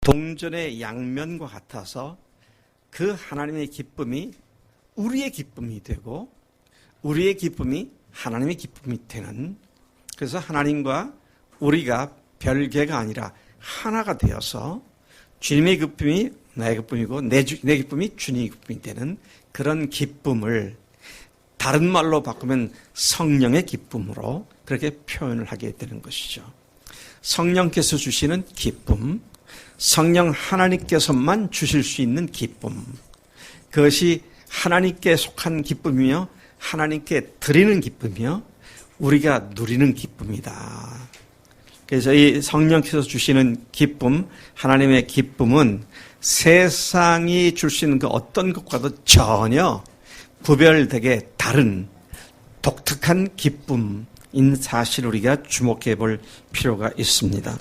동전의 양면과 같아서 그 하나님의 기쁨이 우리의 기쁨이 되고 우리의 기쁨이 하나님의 기쁨이 되는, 그래서 하나님과 우리가 별개가 아니라 하나가 되어서 주님의 기쁨이 나의 기쁨이고 내 기쁨이 주님의 기쁨이 되는 그런 기쁨을 다른 말로 바꾸면 성령의 기쁨으로 그렇게 표현을 하게 되는 것이죠. 성령께서 주시는 기쁨, 성령 하나님께서만 주실 수 있는 기쁨, 그것이 하나님께 속한 기쁨이며 하나님께 드리는 기쁨이며 우리가 누리는 기쁨이다. 그래서 이 성령께서 주시는 기쁨, 하나님의 기쁨은 세상이 줄 수 있는 그 어떤 것과도 전혀 구별되게 다른 독특한 기쁨인 사실을 우리가 주목해 볼 필요가 있습니다.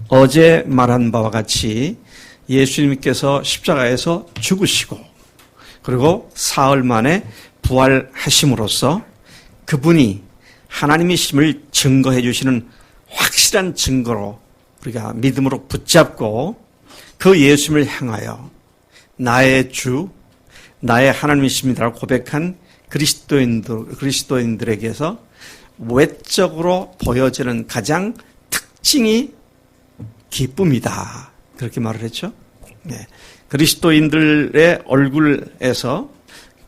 어제 말한 바와 같이 예수님께서 십자가에서 죽으시고 그리고 사흘 만에 부활하심으로써 그분이 하나님이심을 증거해 주시는 확실한 증거로 우리가 믿음으로 붙잡고 그 예수님을 향하여 나의 주, 나의 하나님이십니다라고 고백한 그리스도인들에게서 외적으로 보여지는 가장 특징이 기쁨이다. 그렇게 말을 했죠. 네. 그리스도인들의 얼굴에서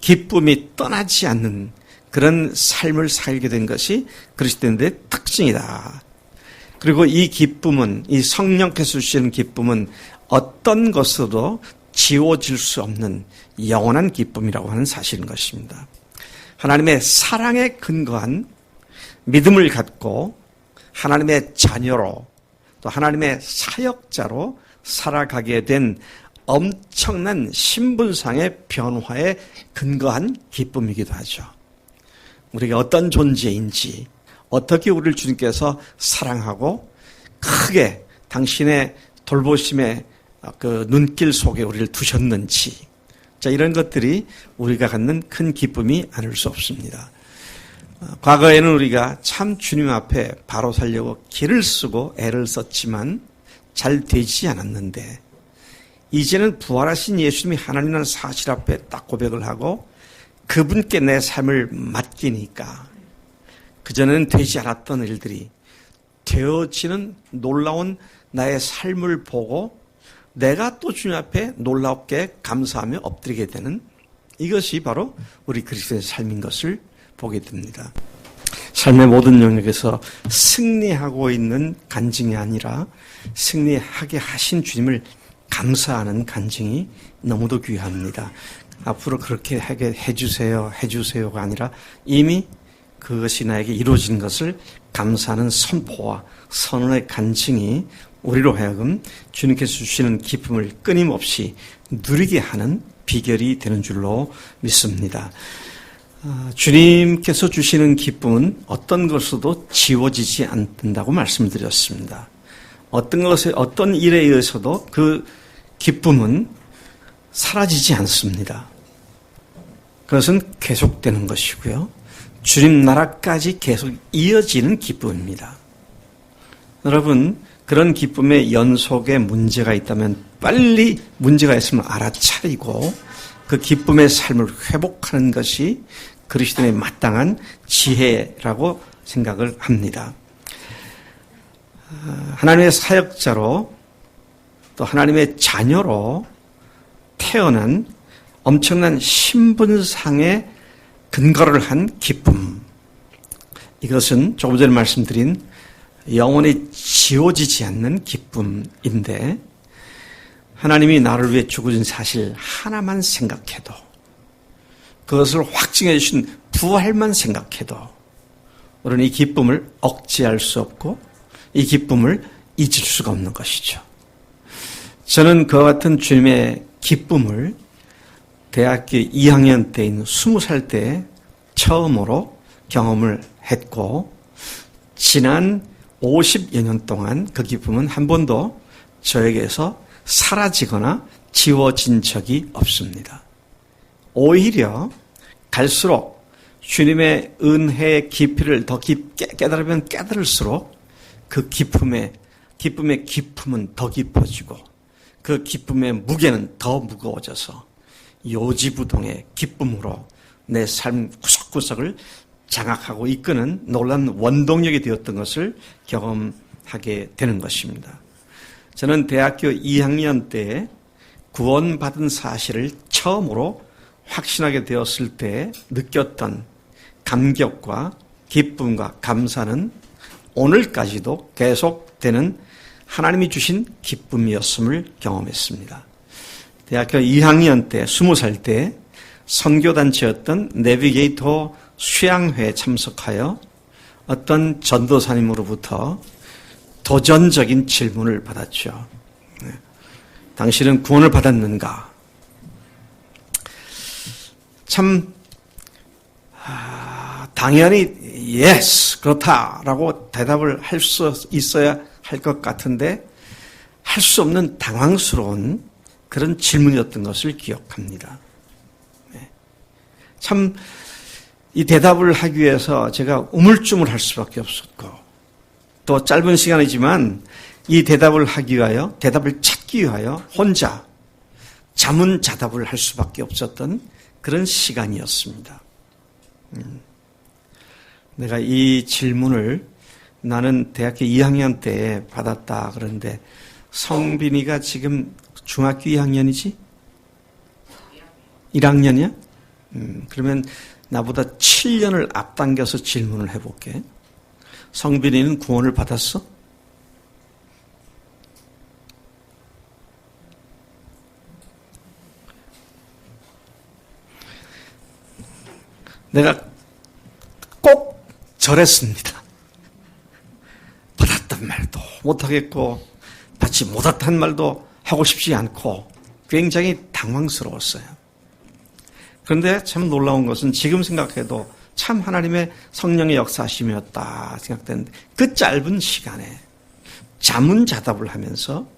기쁨이 떠나지 않는 그런 삶을 살게 된 것이 그리스도인들의 특징이다. 그리고 이 기쁨은, 이 성령께서 주시는 기쁨은 어떤 것으로도 지워질 수 없는 영원한 기쁨이라고 하는 사실인 것입니다. 하나님의 사랑에 근거한 믿음을 갖고 하나님의 자녀로 또 하나님의 사역자로 살아가게 된 엄청난 신분상의 변화에 근거한 기쁨이기도 하죠. 우리가 어떤 존재인지, 어떻게 우리를 주님께서 사랑하고 크게 당신의 돌보심의 그 눈길 속에 우리를 두셨는지, 자, 이런 것들이 우리가 갖는 큰 기쁨이 아닐 수 없습니다. 과거에는 우리가 참 주님 앞에 바로 서려고 길을 쓰고 애를 썼지만 잘 되지 않았는데, 이제는 부활하신 예수님이 하나님이라는 사실 앞에 딱 고백을 하고 그분께 내 삶을 맡기니까 그전에는 되지 않았던 일들이 되어지는 놀라운 나의 삶을 보고 내가 또 주님 앞에 놀랍게 감사하며 엎드리게 되는, 이것이 바로 우리 그리스도의 삶인 것을 보게 됩니다. 삶의 모든 영역에서 승리하고 있는 간증이 아니라 승리하게 하신 주님을 감사하는 간증이 너무도 귀합니다. 앞으로 그렇게 하게 해주세요가 아니라 이미 그것이 나에게 이루어진 것을 감사하는 선포와 선언의 간증이 우리로 하여금 주님께서 주시는 기쁨을 끊임없이 누리게 하는 비결이 되는 줄로 믿습니다. 주님께서 주시는 기쁨은 어떤 것으로도 지워지지 않는다고 말씀드렸습니다. 어떤 일에 의해서도 그 기쁨은 사라지지 않습니다. 그것은 계속되는 것이고요. 주님 나라까지 계속 이어지는 기쁨입니다. 여러분, 그런 기쁨의 연속에 문제가 있다면 빨리 문제가 있으면 알아차리고 그 기쁨의 삶을 회복하는 것이 그리스도인의 마땅한 지혜라고 생각을 합니다. 하나님의 사역자로 또 하나님의 자녀로 태어난 엄청난 신분상의 근거를 한 기쁨, 이것은 조금 전에 말씀드린 영원히 지워지지 않는 기쁨인데, 하나님이 나를 위해 죽으신 사실 하나만 생각해도, 그것을 확증해 주신 부활만 생각해도 우리는 이 기쁨을 억제할 수 없고 이 기쁨을 잊을 수가 없는 것이죠. 저는 그와 같은 주님의 기쁨을 대학교 2학년 때인 20살 때 처음으로 경험을 했고, 지난 50여 년 동안 그 기쁨은 한 번도 저에게서 사라지거나 지워진 적이 없습니다. 오히려 갈수록 주님의 은혜의 깊이를 더 깊게 깨달으면 깨달을수록 그 기쁨의 기쁨은 더 깊어지고 그 기쁨의 무게는 더 무거워져서 요지부동의 기쁨으로 내 삶 구석구석을 장악하고 이끄는 놀라운 원동력이 되었던 것을 경험하게 되는 것입니다. 저는 대학교 2학년 때 구원받은 사실을 처음으로 확신하게 되었을 때 느꼈던 감격과 기쁨과 감사는 오늘까지도 계속되는 하나님이 주신 기쁨이었음을 경험했습니다. 대학교 2학년 때 20살 때 선교단체였던 내비게이터 수양회에 참석하여 어떤 전도사님으로부터 도전적인 질문을 받았죠. 당신은 구원을 받았는가? 참 당연히 yes, 그렇다라고 대답을 할 수 있어야 할 것 같은데 할 수 없는 당황스러운 그런 질문이었던 것을 기억합니다. 참 이 대답을 하기 위해서 제가 우물쭈물할 수밖에 없었고 또 짧은 시간이지만 이 대답을 하기 위하여 대답을 찾기 위하여 혼자 자문자답을 할 수밖에 없었던 그런 시간이었습니다. 내가 이 질문을 나는 대학교 2학년 때 받았다 그런데 성빈이가 지금 중학교 2학년이지? 1학년이야? 그러면 나보다 7년을 앞당겨서 질문을 해볼게. 성빈이는 구원을 받았어? 내가 꼭 절했습니다. 받았단 말도 못하겠고 받지 못했단 말도 하고 싶지 않고 굉장히 당황스러웠어요. 그런데 참 놀라운 것은 지금 생각해도 참 하나님의 성령의 역사심이었다 생각되는데 그 짧은 시간에 자문자답을 하면서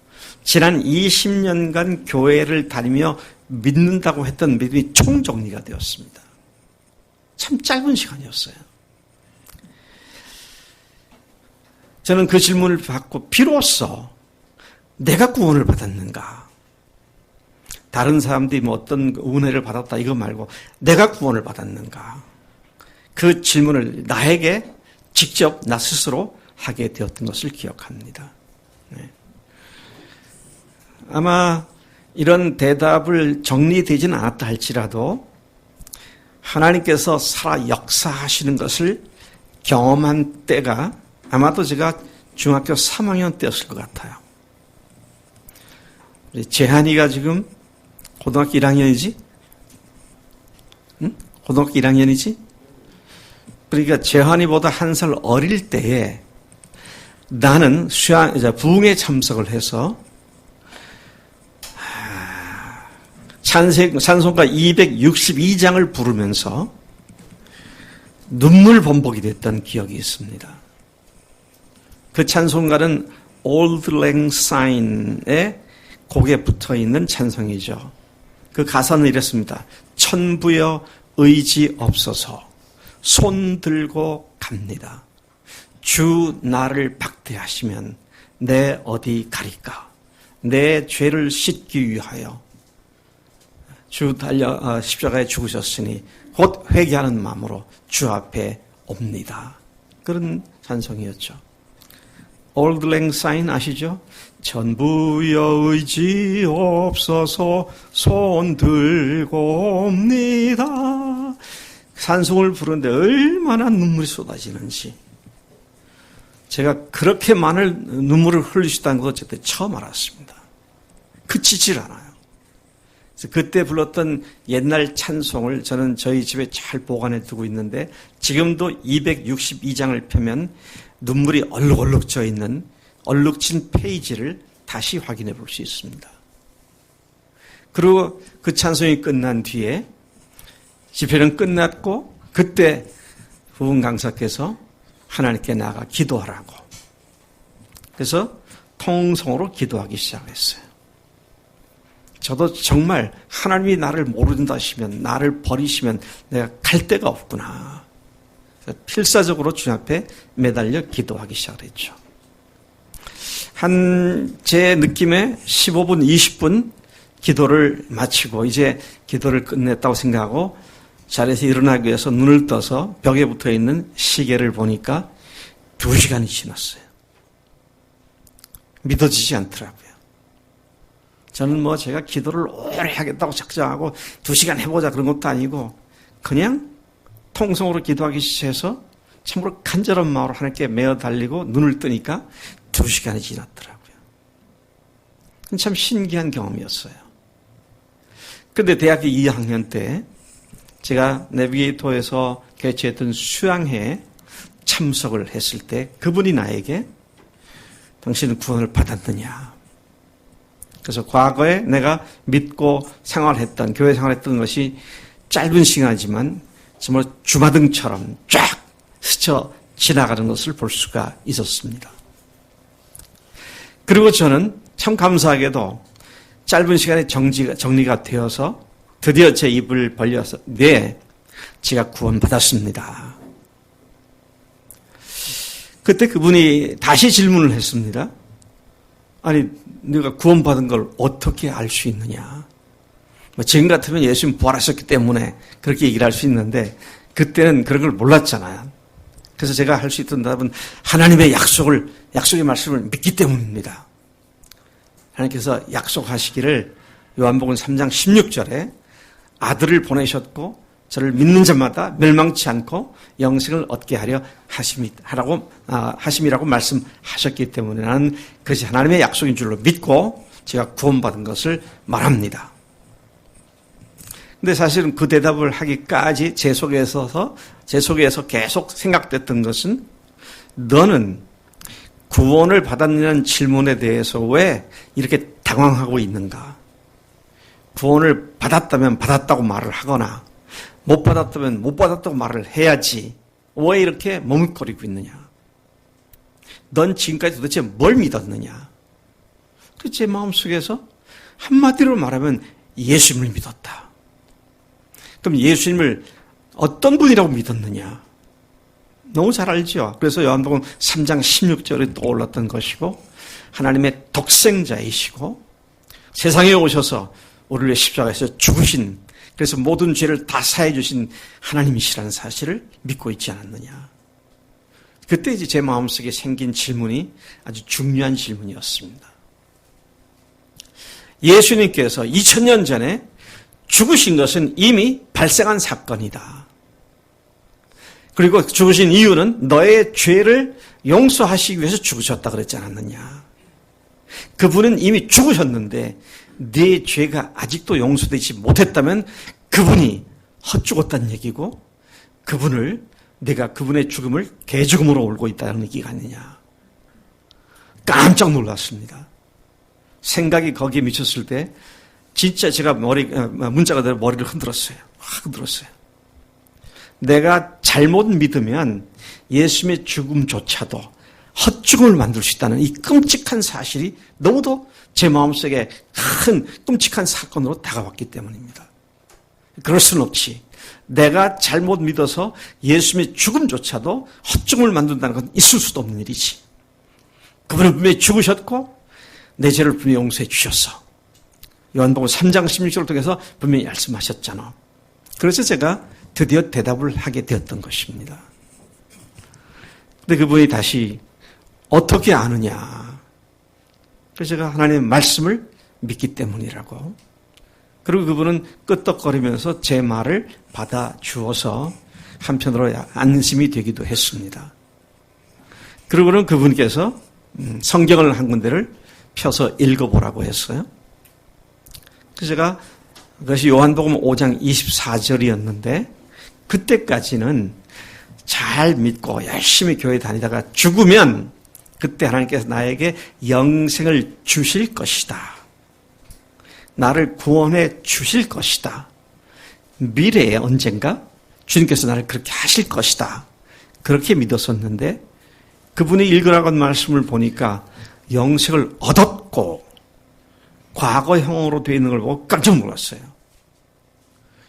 지난 20년간 교회를 다니며 믿는다고 했던 믿음이 총정리가 되었습니다. 참 짧은 시간이었어요. 저는 그 질문을 받고 비로소 내가 구원을 받았는가? 다른 사람들이 뭐 어떤 은혜를 받았다 이거 말고 내가 구원을 받았는가? 그 질문을 나에게 직접 나 스스로 하게 되었던 것을 기억합니다. 네. 아마 이런 대답을 정리되지는 않았다 할지라도 하나님께서 살아 역사하시는 것을 경험한 때가 아마도 제가 중학교 3학년 때였을 것 같아요. 우리 재한이가 지금 고등학교 1학년이지? 응? 고등학교 1학년이지? 그러니까 재한이보다 한 살 어릴 때에 나는 부흥에 참석을 해서 찬송가 262장을 부르면서 눈물 범벅이 됐던 기억이 있습니다. 그 찬송가는 Old Lang Syne의 곡에 붙어있는 찬송이죠. 그 가사는 이랬습니다. 천부여 의지 없어서 손 들고 갑니다. 주 나를 박대하시면 내 어디 가리까? 내 죄를 씻기 위하여 주 달려 십자가에 죽으셨으니 곧 회개하는 마음으로 주 앞에 옵니다. 그런 찬송이었죠. Old Lang Syne 아시죠? 천부여 의지 없어서 손 들고 옵니다. 찬송을 부르는데 얼마나 눈물이 쏟아지는지 제가 그렇게 많은 눈물을 흘릴 수 있다는 것을 그때 처음 알았습니다. 그치질 않아요. 그래서 그때 불렀던 옛날 찬송을 저는 저희 집에 잘 보관해 두고 있는데 지금도 262장을 펴면 눈물이 얼룩얼룩 져 있는 얼룩진 페이지를 다시 확인해 볼 수 있습니다. 그리고 그 찬송이 끝난 뒤에 집회는 끝났고 그때 부흥 강사께서 하나님께 나아가 기도하라고. 그래서 통성으로 기도하기 시작했어요. 저도 정말 하나님이 나를 모른다 하시면 나를 버리시면 내가 갈 데가 없구나. 필사적으로 주님 앞에 매달려 기도하기 시작했죠. 제 느낌에 15분, 20분 기도를 마치고 이제 기도를 끝냈다고 생각하고 자리에서 일어나기 위해서 눈을 떠서 벽에 붙어 있는 시계를 보니까 2시간이 지났어요. 믿어지지 않더라고요. 저는 제가 기도를 오래 하겠다고 작정하고 2시간 해보자 그런 것도 아니고 그냥 통성으로 기도하기 시작해서 참으로 간절한 마음으로 하나님께 매어 달리고 눈을 뜨니까 2시간이 지났더라고요. 참 신기한 경험이었어요. 그런데 대학교 2학년 때 제가 내비게이터에서 개최했던 수양회에 참석을 했을 때 그분이 나에게 당신은 구원을 받았느냐. 그래서 과거에 내가 믿고 생활했던, 교회 생활했던 것이 짧은 시간이지만 정말 주마등처럼 쫙 스쳐 지나가는 것을 볼 수가 있었습니다. 그리고 저는 참 감사하게도 짧은 시간에 정리가 되어서 드디어 제 입을 벌려서 네, 제가 구원받았습니다. 그때 그분이 다시 질문을 했습니다. 아니, 네가 구원받은 걸 어떻게 알 수 있느냐? 지금 같으면 예수님 부활하셨기 때문에 그렇게 얘기를 할 수 있는데 그때는 그런 걸 몰랐잖아요. 그래서 제가 할 수 있던 답은 하나님의 약속의 말씀을 믿기 때문입니다. 하나님께서 약속하시기를 요한복음 3장 16절에 아들을 보내셨고 저를 믿는 자마다 멸망치 않고 영생을 얻게 하려 하심이라고 말씀하셨기 때문에 나는 그것이 하나님의 약속인 줄로 믿고 제가 구원받은 것을 말합니다. 근데 사실은 그 대답을 하기까지 제 속에서 계속 생각됐던 것은 너는 구원을 받았느냐는 질문에 대해서 왜 이렇게 당황하고 있는가? 구원을 받았다면 받았다고 말을 하거나 못 받았다면 못 받았다고 말을 해야지 왜 이렇게 머뭇거리고 있느냐? 넌 지금까지 도대체 뭘 믿었느냐? 그 제 마음속에서 한마디로 말하면 예수님을 믿었다. 그럼 예수님을 어떤 분이라고 믿었느냐? 너무 잘 알죠. 그래서 요한복음 3장 16절에 떠올랐던 것이고 하나님의 독생자이시고 세상에 오셔서 우리를 십자가에서 죽으신 그래서 모든 죄를 다 사해 주신 하나님이시라는 사실을 믿고 있지 않았느냐. 그때 이제 제 마음속에 생긴 질문이 아주 중요한 질문이었습니다. 예수님께서 2000년 전에 죽으신 것은 이미 발생한 사건이다. 그리고 죽으신 이유는 너의 죄를 용서하시기 위해서 죽으셨다 그랬지 않았느냐. 그분은 이미 죽으셨는데 네 죄가 아직도 용서되지 못했다면 그분이 헛죽었다는 얘기고 그분을 내가 그분의 죽음을 개죽음으로 울고 있다는 얘기가 아니냐. 깜짝 놀랐습니다. 생각이 거기에 미쳤을 때 진짜 제가 문자가 되어 머리를 흔들었어요. 흔들었어요. 내가 잘못 믿으면 예수님의 죽음조차도 헛죽음을 만들 수 있다는 이 끔찍한 사실이 너무도 제 마음속에 큰 끔찍한 사건으로 다가왔기 때문입니다. 그럴 수는 없지. 내가 잘못 믿어서 예수님의 죽음조차도 헛죽음을 만든다는 건 있을 수도 없는 일이지. 그분은 분명히 죽으셨고 내 죄를 분명히 용서해 주셨어. 요한복음 3장 16절을 통해서 분명히 말씀하셨잖아. 그래서 제가 드디어 대답을 하게 되었던 것입니다. 근데 그분이 다시 어떻게 아느냐. 그래서 제가 하나님의 말씀을 믿기 때문이라고. 그리고 그분은 끄떡거리면서 제 말을 받아주어서 한편으로 안심이 되기도 했습니다. 그리고는 그분께서 성경을 한 군데를 펴서 읽어보라고 했어요. 그래서 제가 그것이 요한복음 5장 24절이었는데 그때까지는 잘 믿고 열심히 교회 다니다가 죽으면 그때 하나님께서 나에게 영생을 주실 것이다. 나를 구원해 주실 것이다. 미래에 언젠가 주님께서 나를 그렇게 하실 것이다. 그렇게 믿었었는데 그분이 읽으라고 한 말씀을 보니까 영생을 얻었고 과거형으로 되어 있는 걸 보고 깜짝 놀랐어요.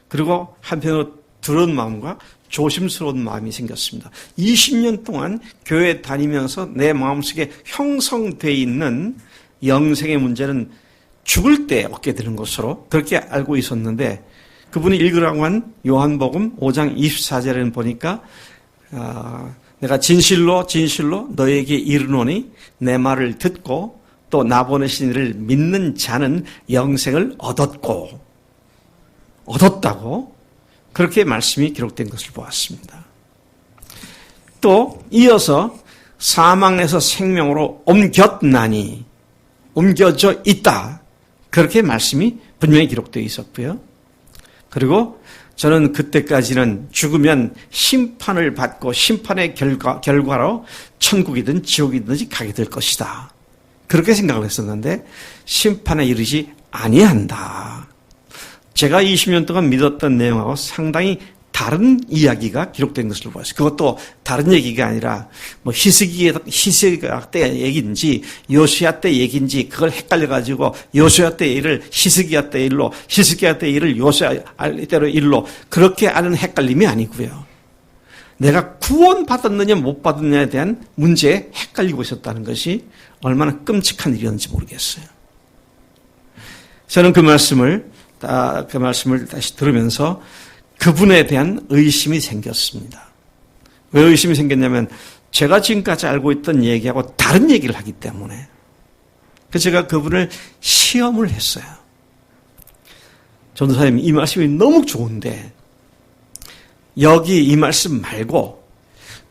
그리고 한편으로 두려운 마음과 조심스러운 마음이 생겼습니다. 20년 동안 교회 다니면서 내 마음속에 형성되어 있는 영생의 문제는 죽을 때 얻게 되는 것으로 그렇게 알고 있었는데, 그분이 읽으라고 한 요한복음 5장 24절에는 보니까 내가 진실로 너에게 이르노니 내 말을 듣고 또 나 보내신 이를 믿는 자는 영생을 얻었다고 그렇게 말씀이 기록된 것을 보았습니다. 또 이어서 사망에서 생명으로 옮겨져 있다, 그렇게 말씀이 분명히 기록되어 있었고요. 그리고 저는 그때까지는 죽으면 심판을 받고 심판의 결과로 천국이든 지옥이든지 가게 될 것이다, 그렇게 생각을 했었는데 심판에 이르지 아니한다. 제가 20년 동안 믿었던 내용하고 상당히 다른 이야기가 기록된 것을 보았어요. 그것도 다른 얘기가 아니라 히스기야 때 얘기인지 요시야 때 얘기인지 그걸 헷갈려가지고 요시야 때 일을 히스기야 때 일로, 히스기야 때 일을 요시야 때로 일로 그렇게 하는 헷갈림이 아니고요. 내가 구원받았느냐 못 받았느냐에 대한 문제에 헷갈리고 있었다는 것이 얼마나 끔찍한 일이었는지 모르겠어요. 저는 그 말씀을 다시 들으면서 그분에 대한 의심이 생겼습니다. 왜 의심이 생겼냐면 제가 지금까지 알고 있던 얘기하고 다른 얘기를 하기 때문에. 그래서 제가 그분을 시험을 했어요. 전도사님, 이 말씀이 너무 좋은데 여기 이 말씀 말고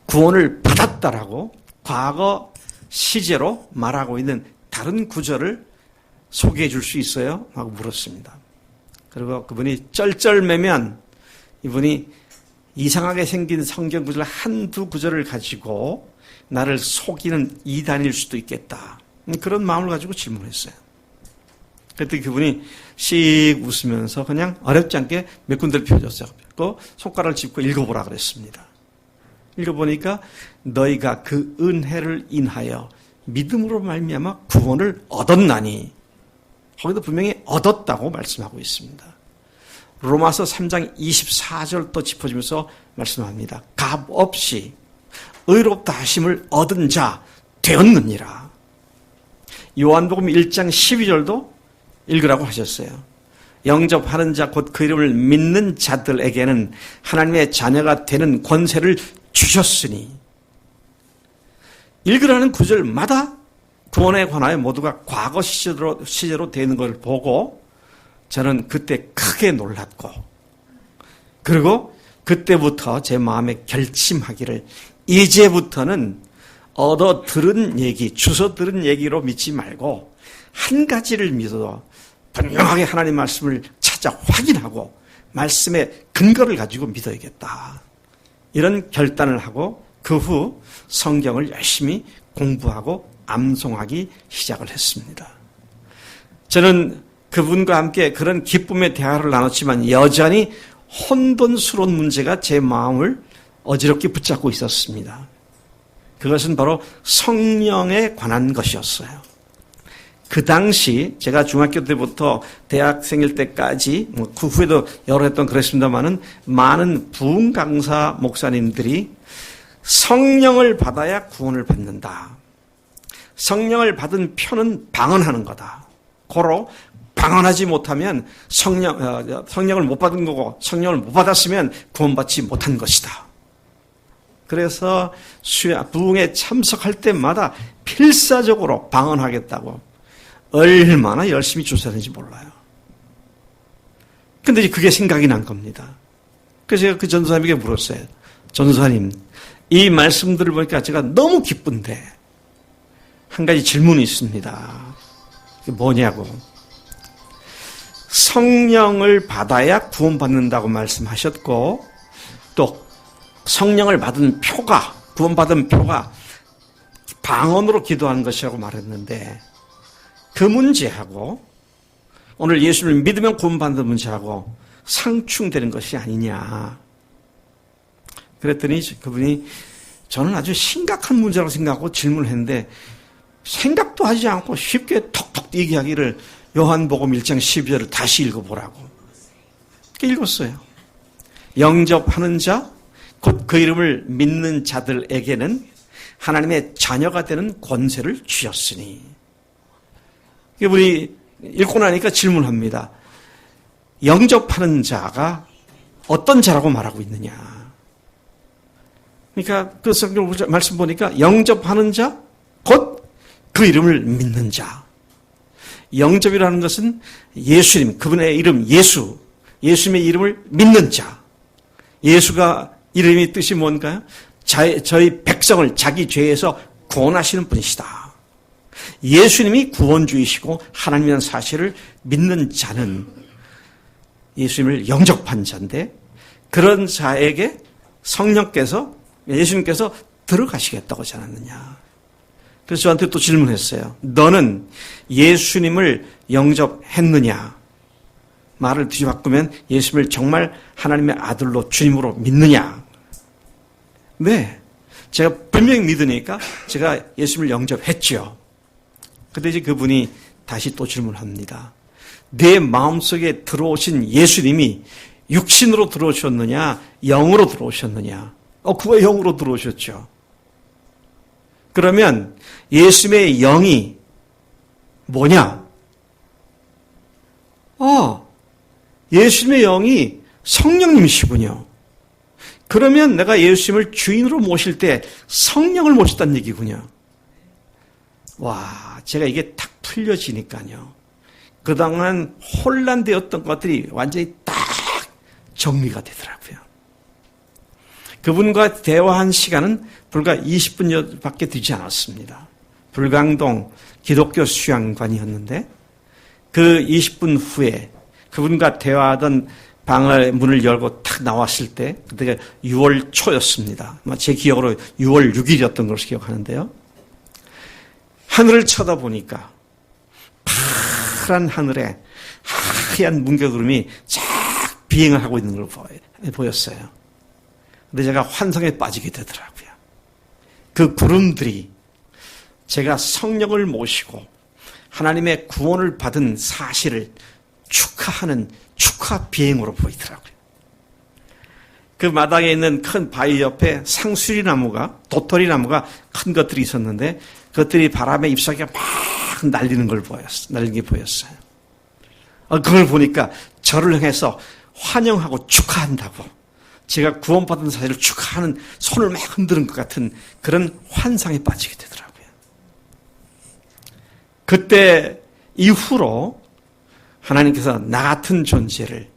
구원을 받았다라고 과거 시제로 말하고 있는 다른 구절을 소개해 줄 수 있어요? 하고 물었습니다. 그리고 그분이 쩔쩔매면 이분이 이상하게 생긴 성경 구절 한두 구절을 가지고 나를 속이는 이단일 수도 있겠다, 그런 마음을 가지고 질문했어요. 그때 그분이 씩 웃으면서 그냥 어렵지 않게 몇 군데를 펴줬어요. 또 손가락을 짚고 읽어보라 그랬습니다. 읽어보니까 너희가 그 은혜를 인하여 믿음으로 말미암아 구원을 얻었나니, 거기도 분명히 얻었다고 말씀하고 있습니다. 로마서 3장 24절 또 짚어주면서 말씀합니다. 값 없이 의롭다 하심을 얻은 자 되었느니라. 요한복음 1장 12절도 읽으라고 하셨어요. 영접하는 자 곧 그 이름을 믿는 자들에게는 하나님의 자녀가 되는 권세를 주셨으니, 읽으라는 구절마다 구원에 관하여 모두가 과거 시제로 되는 걸 보고 저는 그때 크게 놀랐고, 그리고 그때부터 제 마음에 결심하기를 이제부터는 얻어 들은 얘기, 주워 들은 얘기로 믿지 말고 한 가지를 믿어도 분명하게 하나님 말씀을 찾아 확인하고 말씀의 근거를 가지고 믿어야겠다, 이런 결단을 하고 그 후 성경을 열심히 공부하고 암송하기 시작을 했습니다. 저는 그분과 함께 그런 기쁨의 대화를 나눴지만 여전히 혼돈스러운 문제가 제 마음을 어지럽게 붙잡고 있었습니다. 그것은 바로 성령에 관한 것이었어요. 그 당시 제가 중학교 때부터 대학생일 때까지 그 후에도 여러 했던 그랬습니다마는 많은 부흥 강사 목사님들이 성령을 받아야 구원을 받는다, 성령을 받은 표는 방언하는 거다, 고로 방언하지 못하면 성령을 못 받은 거고 성령을 못 받았으면 구원받지 못한 것이다. 그래서 부흥에 참석할 때마다 필사적으로 방언하겠다고 얼마나 열심히 조사했는지 몰라요. 근데 그게 생각이 난 겁니다. 그래서 제가 그 전도사님에게 물었어요. 전도사님, 이 말씀들을 보니까 제가 너무 기쁜데 한 가지 질문이 있습니다. 그게 뭐냐고. 성령을 받아야 구원받는다고 말씀하셨고, 또 성령을 받은 표가, 구원받은 표가 방언으로 기도하는 것이라고 말했는데, 그 문제하고 오늘 예수를 믿으면 구원받는 문제하고 상충되는 것이 아니냐. 그랬더니 그분이 저는 아주 심각한 문제라고 생각하고 질문을 했는데 생각도 하지 않고 쉽게 톡톡 얘기하기를 요한복음 1장 12절을 다시 읽어보라고. 읽었어요. 영접하는 자, 곧 그 이름을 믿는 자들에게는 하나님의 자녀가 되는 권세를 주셨으니. 우리 읽고 나니까 질문합니다. 영접하는 자가 어떤 자라고 말하고 있느냐? 그러니까 그 성경 말씀 보니까 영접하는 자, 곧 그 이름을 믿는 자. 영접이라는 것은 예수님, 그분의 이름 예수, 예수님의 이름을 믿는 자. 예수가 이름의 뜻이 뭔가요? 저희 백성을 자기 죄에서 구원하시는 분이시다. 예수님이 구원주이시고 하나님이라는 사실을 믿는 자는 예수님을 영접한 자인데, 그런 자에게 성령께서, 예수님께서 들어가시겠다고 하지 않았느냐. 그래서 저한테 또 질문했어요. 너는 예수님을 영접했느냐? 말을 뒤바꾸면 예수님을 정말 하나님의 아들로 주님으로 믿느냐? 네. 제가 분명히 믿으니까 제가 예수님을 영접했죠. 근데 이제 그분이 다시 또 질문합니다. 내 마음속에 들어오신 예수님이 육신으로 들어오셨느냐, 영으로 들어오셨느냐? 그거 영으로 들어오셨죠. 그러면 예수님의 영이 뭐냐? 예수님의 영이 성령님이시군요. 그러면 내가 예수님을 주인으로 모실 때 성령을 모셨다는 얘기군요. 와, 제가 이게 딱 풀려지니까요. 그동안 혼란되었던 것들이 완전히 딱 정리가 되더라고요. 그분과 대화한 시간은 불과 20분밖에 되지 않았습니다. 불광동 기독교 수양관이었는데 그 20분 후에 그분과 대화하던 방의 문을 열고 탁 나왔을 때, 그때가 6월 초였습니다. 제 기억으로 6월 6일이었던 것으로 기억하는데요. 하늘을 쳐다보니까 파란 하늘에 하얀 문개구름이 쫙 비행을 하고 있는 걸 보였어요. 근데 제가 환상에 빠지게 되더라고요. 그 구름들이 제가 성령을 모시고 하나님의 구원을 받은 사실을 축하하는 축하 비행으로 보이더라고요. 그 마당에 있는 큰 바위 옆에 상수리 나무가, 도토리 나무가 큰 것들이 있었는데 그것들이 바람에 잎사귀가 막 날리는 걸 보였어요. 그걸 보니까 저를 향해서 환영하고 축하한다고, 제가 구원받은 사실을 축하하는 손을 막 흔드는 것 같은 그런 환상에 빠지게 되더라고요. 그때 이후로 하나님께서 나 같은 존재를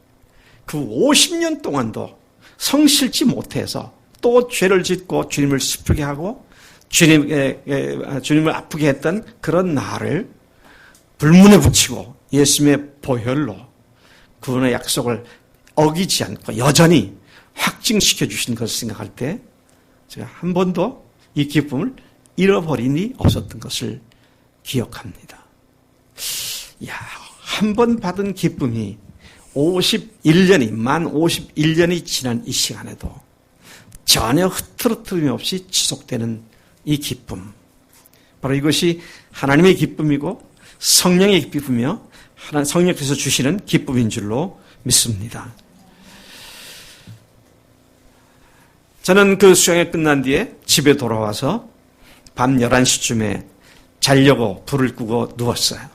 그 50년 동안도 성실지 못해서 또 죄를 짓고 주님을 슬프게 하고 주님을 아프게 했던 그런 나를 불문에 붙이고 예수님의 보혈로 그분의 약속을 어기지 않고 여전히 확증시켜 주신 것을 생각할 때 제가 한 번도 이 기쁨을 잃어버린 일이 없었던 것을 기억합니다. 한 번 받은 기쁨이 51년이, 51년이 지난 이 시간에도 전혀 흐트러트림이 없이 지속되는 이 기쁨. 바로 이것이 하나님의 기쁨이고 성령의 기쁨이며 성령께서 주시는 기쁨인 줄로 믿습니다. 저는 그 수양이 끝난 뒤에 집에 돌아와서 밤 11시쯤에 자려고 불을 끄고 누웠어요.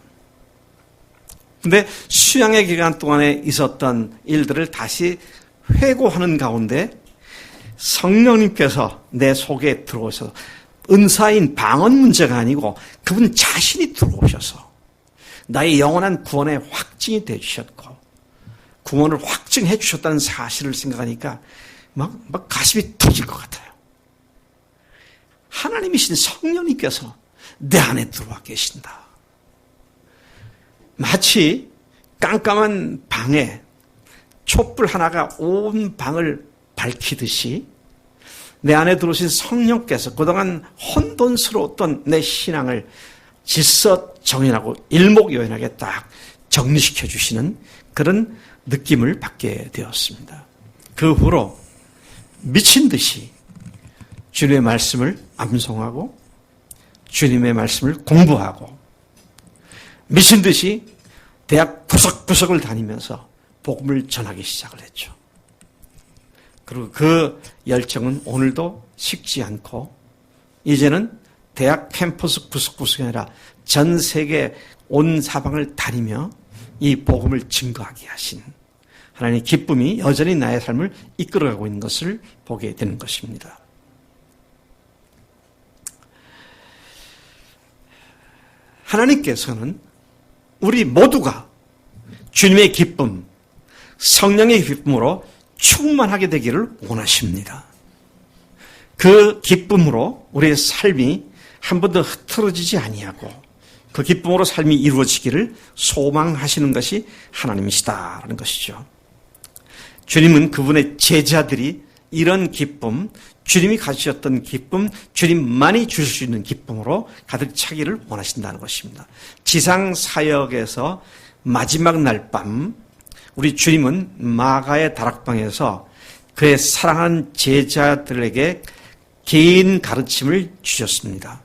근데 수양의 기간 동안에 있었던 일들을 다시 회고하는 가운데 성령님께서 내 속에 들어오셔서 은사인 방언 문제가 아니고 그분 자신이 들어오셔서 나의 영원한 구원의 확증이 되주셨고 구원을 확증해 주셨다는 사실을 생각하니까 막 가슴이 터질 것 같아요. 하나님이신 성령님께서 내 안에 들어와 계신다. 마치 깜깜한 방에 촛불 하나가 온 방을 밝히듯이 내 안에 들어오신 성령께서 그동안 혼돈스러웠던 내 신앙을 질서 정연하고 일목요연하게 딱 정리시켜 주시는 그런 느낌을 받게 되었습니다. 그 후로 미친 듯이 주님의 말씀을 암송하고 주님의 말씀을 공부하고 미친 듯이 대학 구석구석을 다니면서 복음을 전하기 시작을 했죠. 그리고 그 열정은 오늘도 식지 않고 이제는 대학 캠퍼스 구석구석이 아니라 전 세계 온 사방을 다니며 이 복음을 증거하게 하신 하나님의 기쁨이 여전히 나의 삶을 이끌어가고 있는 것을 보게 되는 것입니다. 하나님께서는 우리 모두가 주님의 기쁨, 성령의 기쁨으로 충만하게 되기를 원하십니다. 그 기쁨으로 우리의 삶이 한 번도 흐트러지지 아니하고 그 기쁨으로 삶이 이루어지기를 소망하시는 것이 하나님이시다라는 것이죠. 주님은 그분의 제자들이 이런 기쁨, 주님이 가지셨던 기쁨, 주님만이 주실 수 있는 기쁨으로 가득 차기를 원하신다는 것입니다. 지상 사역에서 마지막 날 밤 우리 주님은 마가의 다락방에서 그의 사랑하는 제자들에게 개인 가르침을 주셨습니다.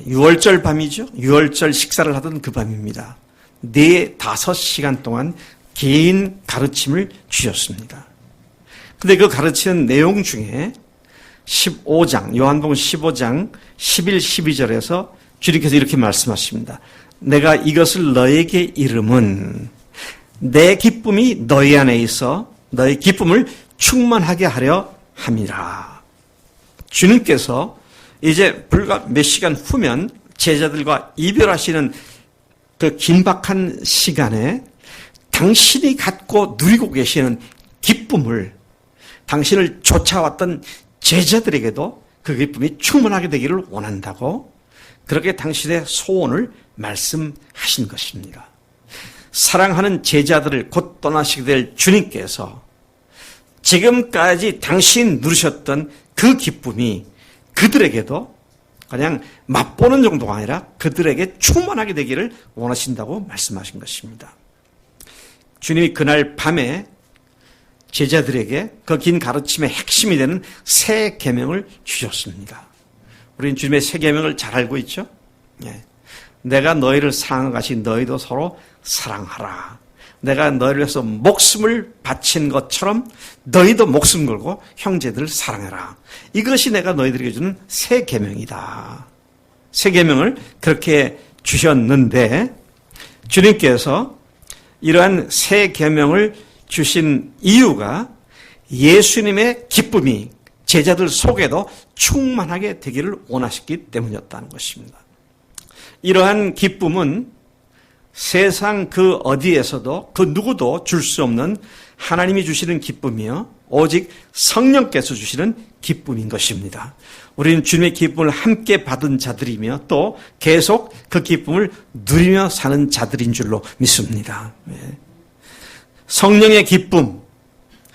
6월절 밤이죠. 6월절 식사를 하던 그 밤입니다. 4-5시간 동안 개인 가르침을 주셨습니다. 근데 그 가르치는 내용 중에 15장, 요한복음 15장 11, 12절에서 주님께서 이렇게 말씀하십니다. 내가 이것을 너에게 이름은 내 기쁨이 너희 안에 있어 너희 기쁨을 충만하게 하려 함이라. 주님께서 이제 불과 몇 시간 후면 제자들과 이별하시는 그 긴박한 시간에 당신이 갖고 누리고 계시는 기쁨을 당신을 쫓아왔던 제자들에게도 그 기쁨이 충만하게 되기를 원한다고 그렇게 당신의 소원을 말씀하신 것입니다. 사랑하는 제자들을 곧 떠나시게 될 주님께서 지금까지 당신 누리셨던 그 기쁨이 그들에게도 그냥 맛보는 정도가 아니라 그들에게 충만하게 되기를 원하신다고 말씀하신 것입니다. 주님이 그날 밤에 제자들에게 그 긴 가르침의 핵심이 되는 새 계명을 주셨습니다. 우리는 주님의 새 계명을 잘 알고 있죠? 내가 너희를 사랑한 것이 너희도 서로 사랑하라. 내가 너희를 위해서 목숨을 바친 것처럼 너희도 목숨 걸고 형제들을 사랑해라. 이것이 내가 너희들에게 주는 새 계명이다. 새 계명을 그렇게 주셨는데 주님께서 이러한 새 계명을 주신 이유가 예수님의 기쁨이 제자들 속에도 충만하게 되기를 원하셨기 때문이었다는 것입니다. 이러한 기쁨은 세상 그 어디에서도 그 누구도 줄 수 없는 하나님이 주시는 기쁨이요 오직 성령께서 주시는 기쁨인 것입니다. 우리는 주님의 기쁨을 함께 받은 자들이며 또 계속 그 기쁨을 누리며 사는 자들인 줄로 믿습니다. 성령의 기쁨,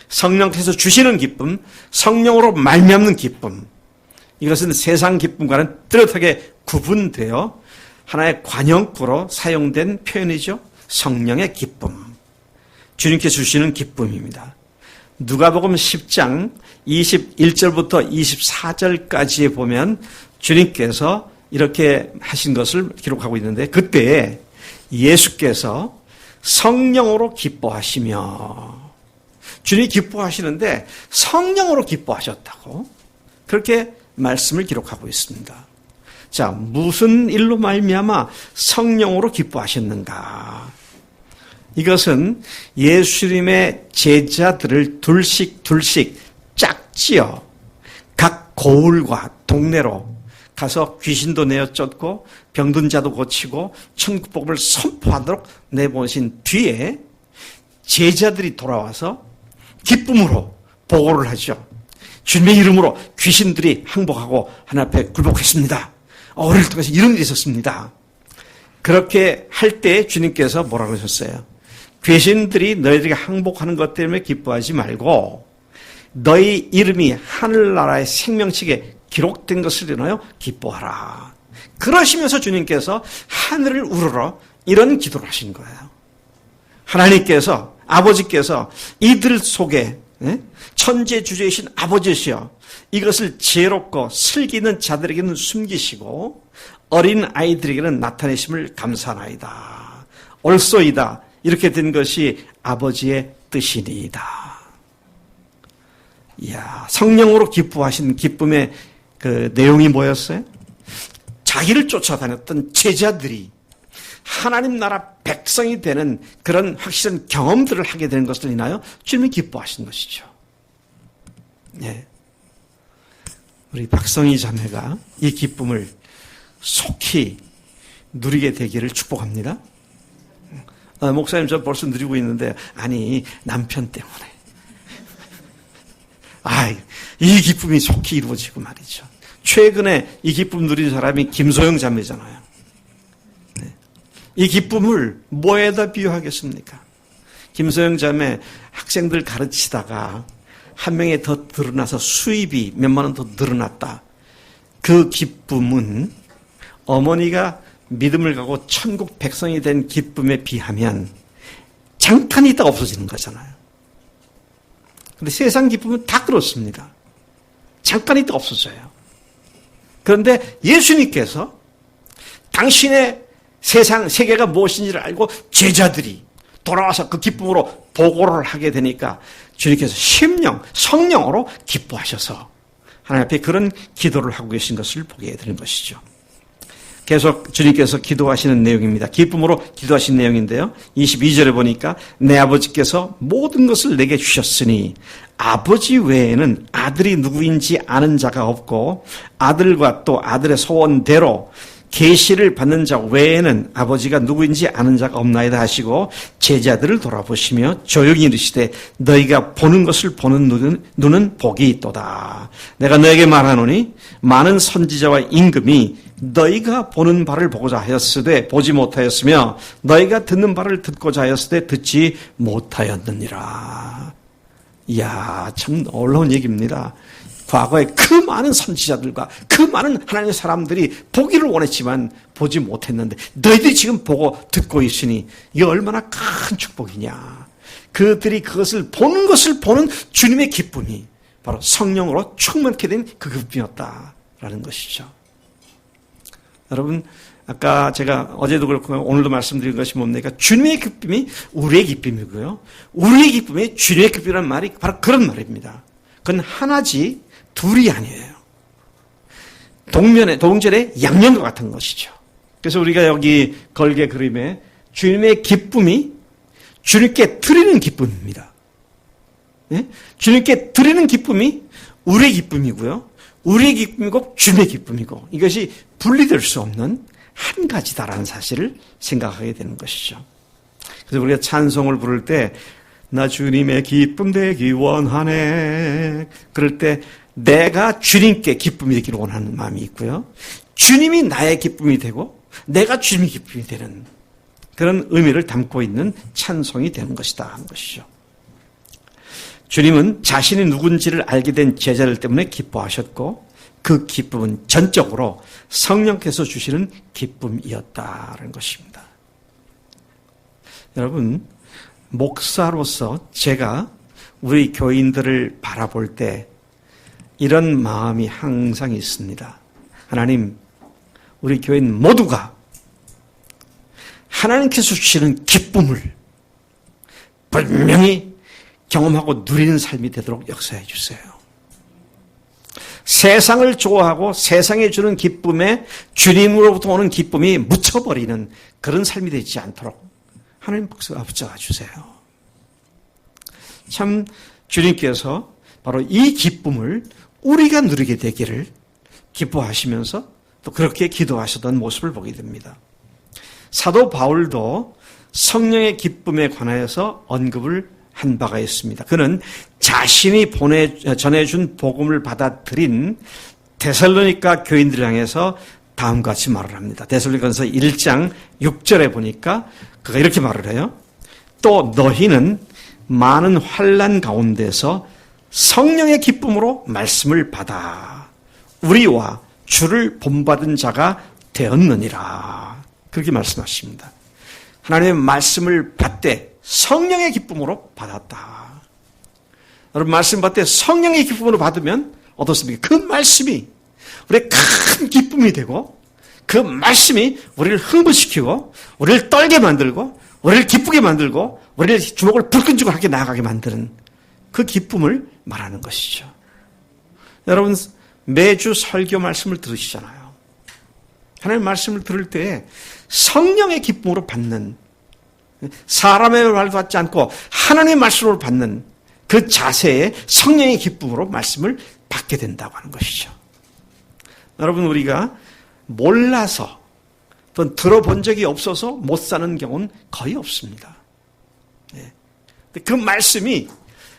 성령께서 주시는 기쁨, 성령으로 말미암는 기쁨, 이것은 세상 기쁨과는 뚜렷하게 구분되어 하나의 관용구로 사용된 표현이죠. 성령의 기쁨, 주님께서 주시는 기쁨입니다. 누가복음 10장 21절부터 24절까지에 보면 주님께서 이렇게 하신 것을 기록하고 있는데 그때 예수께서 성령으로 기뻐하시며 주님이 기뻐하시는데 성령으로 기뻐하셨다고 그렇게 말씀을 기록하고 있습니다. 자, 무슨 일로 말미암아 성령으로 기뻐하셨는가? 이것은 예수님의 제자들을 둘씩 짝지어 각 고을과 동네로 가서 귀신도 내어 쫓고 병든 자도 고치고 천국 복음을 선포하도록 내보내신 뒤에 제자들이 돌아와서 기쁨으로 보고를 하죠. 주님의 이름으로 귀신들이 항복하고 하나님 앞에 굴복했습니다. 우리를 통해서 이런 일이 있었습니다. 그렇게 할 때 주님께서 뭐라고 하셨어요? 귀신들이 너희들에게 항복하는 것 때문에 기뻐하지 말고 너희 이름이 하늘나라의 생명책에 기록된 것을 인하여 기뻐하라. 그러시면서 주님께서 하늘을 우러러 이런 기도를 하신 거예요. 하나님께서 아버지께서 이들 속에 천재주제이신 아버지시여 이것을 지혜롭고 슬기 있는 자들에게는 숨기시고 어린 아이들에게는 나타내심을 감사하나이다. 옳소이다. 이렇게 된 것이 아버지의 뜻이니이다. 이야, 성령으로 기뻐하신 기쁨의 그 내용이 뭐였어요? 자기를 쫓아다녔던 제자들이 하나님 나라 백성이 되는 그런 확실한 경험들을 하게 되는 것을 인하여 주님이 기뻐하신 것이죠. 예. 우리 박성희 자매가 이 기쁨을 속히 누리게 되기를 축복합니다. 목사님 저 벌써 누리고 있는데 아니 남편 때문에 이 기쁨이 속히 이루어지고 말이죠. 최근에 이 기쁨 누린 사람이 김소영 자매잖아요. 네. 이 기쁨을 뭐에다 비유하겠습니까? 김소영 자매 학생들 가르치다가 한 명이 더 늘어나서 수입이 몇만 원 더 늘어났다. 그 기쁨은 어머니가 믿음을 가고 천국 백성이 된 기쁨에 비하면 잠깐 있다가 없어지는 거잖아요. 그런데 세상 기쁨은 다 그렇습니다. 잠깐 있다가 없어져요. 그런데 예수님께서 당신의 세계가 무엇인지를 알고 제자들이 돌아와서 그 기쁨으로 보고를 하게 되니까 주님께서 성령으로 기뻐하셔서 하나님 앞에 그런 기도를 하고 계신 것을 보게 되는 것이죠. 계속 주님께서 기도하시는 내용입니다. 기쁨으로 기도하신 내용인데요. 22절에 보니까 내 아버지께서 모든 것을 내게 주셨으니 아버지 외에는 아들이 누구인지 아는 자가 없고 아들과 또 아들의 소원대로 계시를 받는 자 외에는 아버지가 누구인지 아는 자가 없나이다 하시고 제자들을 돌아보시며 조용히 이르시되 너희가 보는 것을 보는 눈은 복이 있도다. 내가 너에게 말하노니 많은 선지자와 임금이 너희가 보는 바를 보고자 하였으되 보지 못하였으며 너희가 듣는 바를 듣고자 하였으되 듣지 못하였느니라. 이야, 참 놀라운 얘기입니다. 과거에 그 많은 선지자들과 그 많은 하나님의 사람들이 보기를 원했지만 보지 못했는데 너희들이 지금 보고 듣고 있으니 이게 얼마나 큰 축복이냐. 그들이 그것을 보는 주님의 기쁨이 바로 성령으로 충만케 된 그 기쁨이었다라는 것이죠. 여러분, 아까 제가 어제도 그렇고 오늘도 말씀드린 것이 뭡니까? 주님의 기쁨이 우리의 기쁨이고요. 우리의 기쁨이 주님의 기쁨이라는 말이 바로 그런 말입니다. 그건 하나지 둘이 아니에요. 동전의 양면과 같은 것이죠. 그래서 우리가 여기 걸개 그림에 주님의 기쁨이 주님께 드리는 기쁨입니다. 네? 주님께 드리는 기쁨이 우리의 기쁨이고요. 우리의 기쁨이고 주님의 기쁨이고 이것이 분리될 수 없는 한 가지다라는 사실을 생각하게 되는 것이죠. 그래서 우리가 찬송을 부를 때 나 주님의 기쁨 되기 원하네. 그럴 때 내가 주님께 기쁨이 되기를 원하는 마음이 있고요. 주님이 나의 기쁨이 되고 내가 주님의 기쁨이 되는 그런 의미를 담고 있는 찬송이 되는 것이다 하는 것이죠. 주님은 자신이 누군지를 알게 된 제자들 때문에 기뻐하셨고 그 기쁨은 전적으로 성령께서 주시는 기쁨이었다는 것입니다. 여러분, 목사로서 제가 우리 교인들을 바라볼 때 이런 마음이 항상 있습니다. 하나님, 우리 교인 모두가 하나님께서 주시는 기쁨을 분명히 경험하고 누리는 삶이 되도록 역사해 주세요. 세상을 좋아하고 세상에 주는 기쁨에 주님으로부터 오는 기쁨이 묻혀버리는 그런 삶이 되지 않도록 하나님 붙잡아 주세요. 참 주님께서 바로 이 기쁨을 우리가 누리게 되기를 기뻐하시면서 또 그렇게 기도하셨던 모습을 보게 됩니다. 사도 바울도 성령의 기쁨에 관하여서 언급을 한 바가 있습니다. 그는 자신이 전해준 복음을 받아들인 데살로니가 교인들을 향해서 다음과 같이 말을 합니다. 데살로니가서 1장 6절에 보니까 그가 이렇게 말을 해요. 또 너희는 많은 환난 가운데서 성령의 기쁨으로 말씀을 받아 우리와 주를 본받은 자가 되었느니라. 그렇게 말씀하십니다. 하나님의 말씀을 받되 성령의 기쁨으로 받았다. 여러분, 말씀 받되 성령의 기쁨으로 받으면 어떻습니까? 그 말씀이 우리의 큰 기쁨이 되고 그 말씀이 우리를 흥분시키고 우리를 떨게 만들고 우리를 기쁘게 만들고 우리를 주먹을 불끈주고 하게 나아가게 만드는 그 기쁨을 말하는 것이죠. 여러분, 매주 설교 말씀을 들으시잖아요. 하나님의 말씀을 들을 때 성령의 기쁨으로 받는, 사람의 말을 받지 않고 하나님의 말씀으로 받는 그 자세에 성령의 기쁨으로 말씀을 받게 된다고 하는 것이죠. 여러분, 우리가 몰라서 또는 들어본 적이 없어서 못 사는 경우는 거의 없습니다. 그 말씀이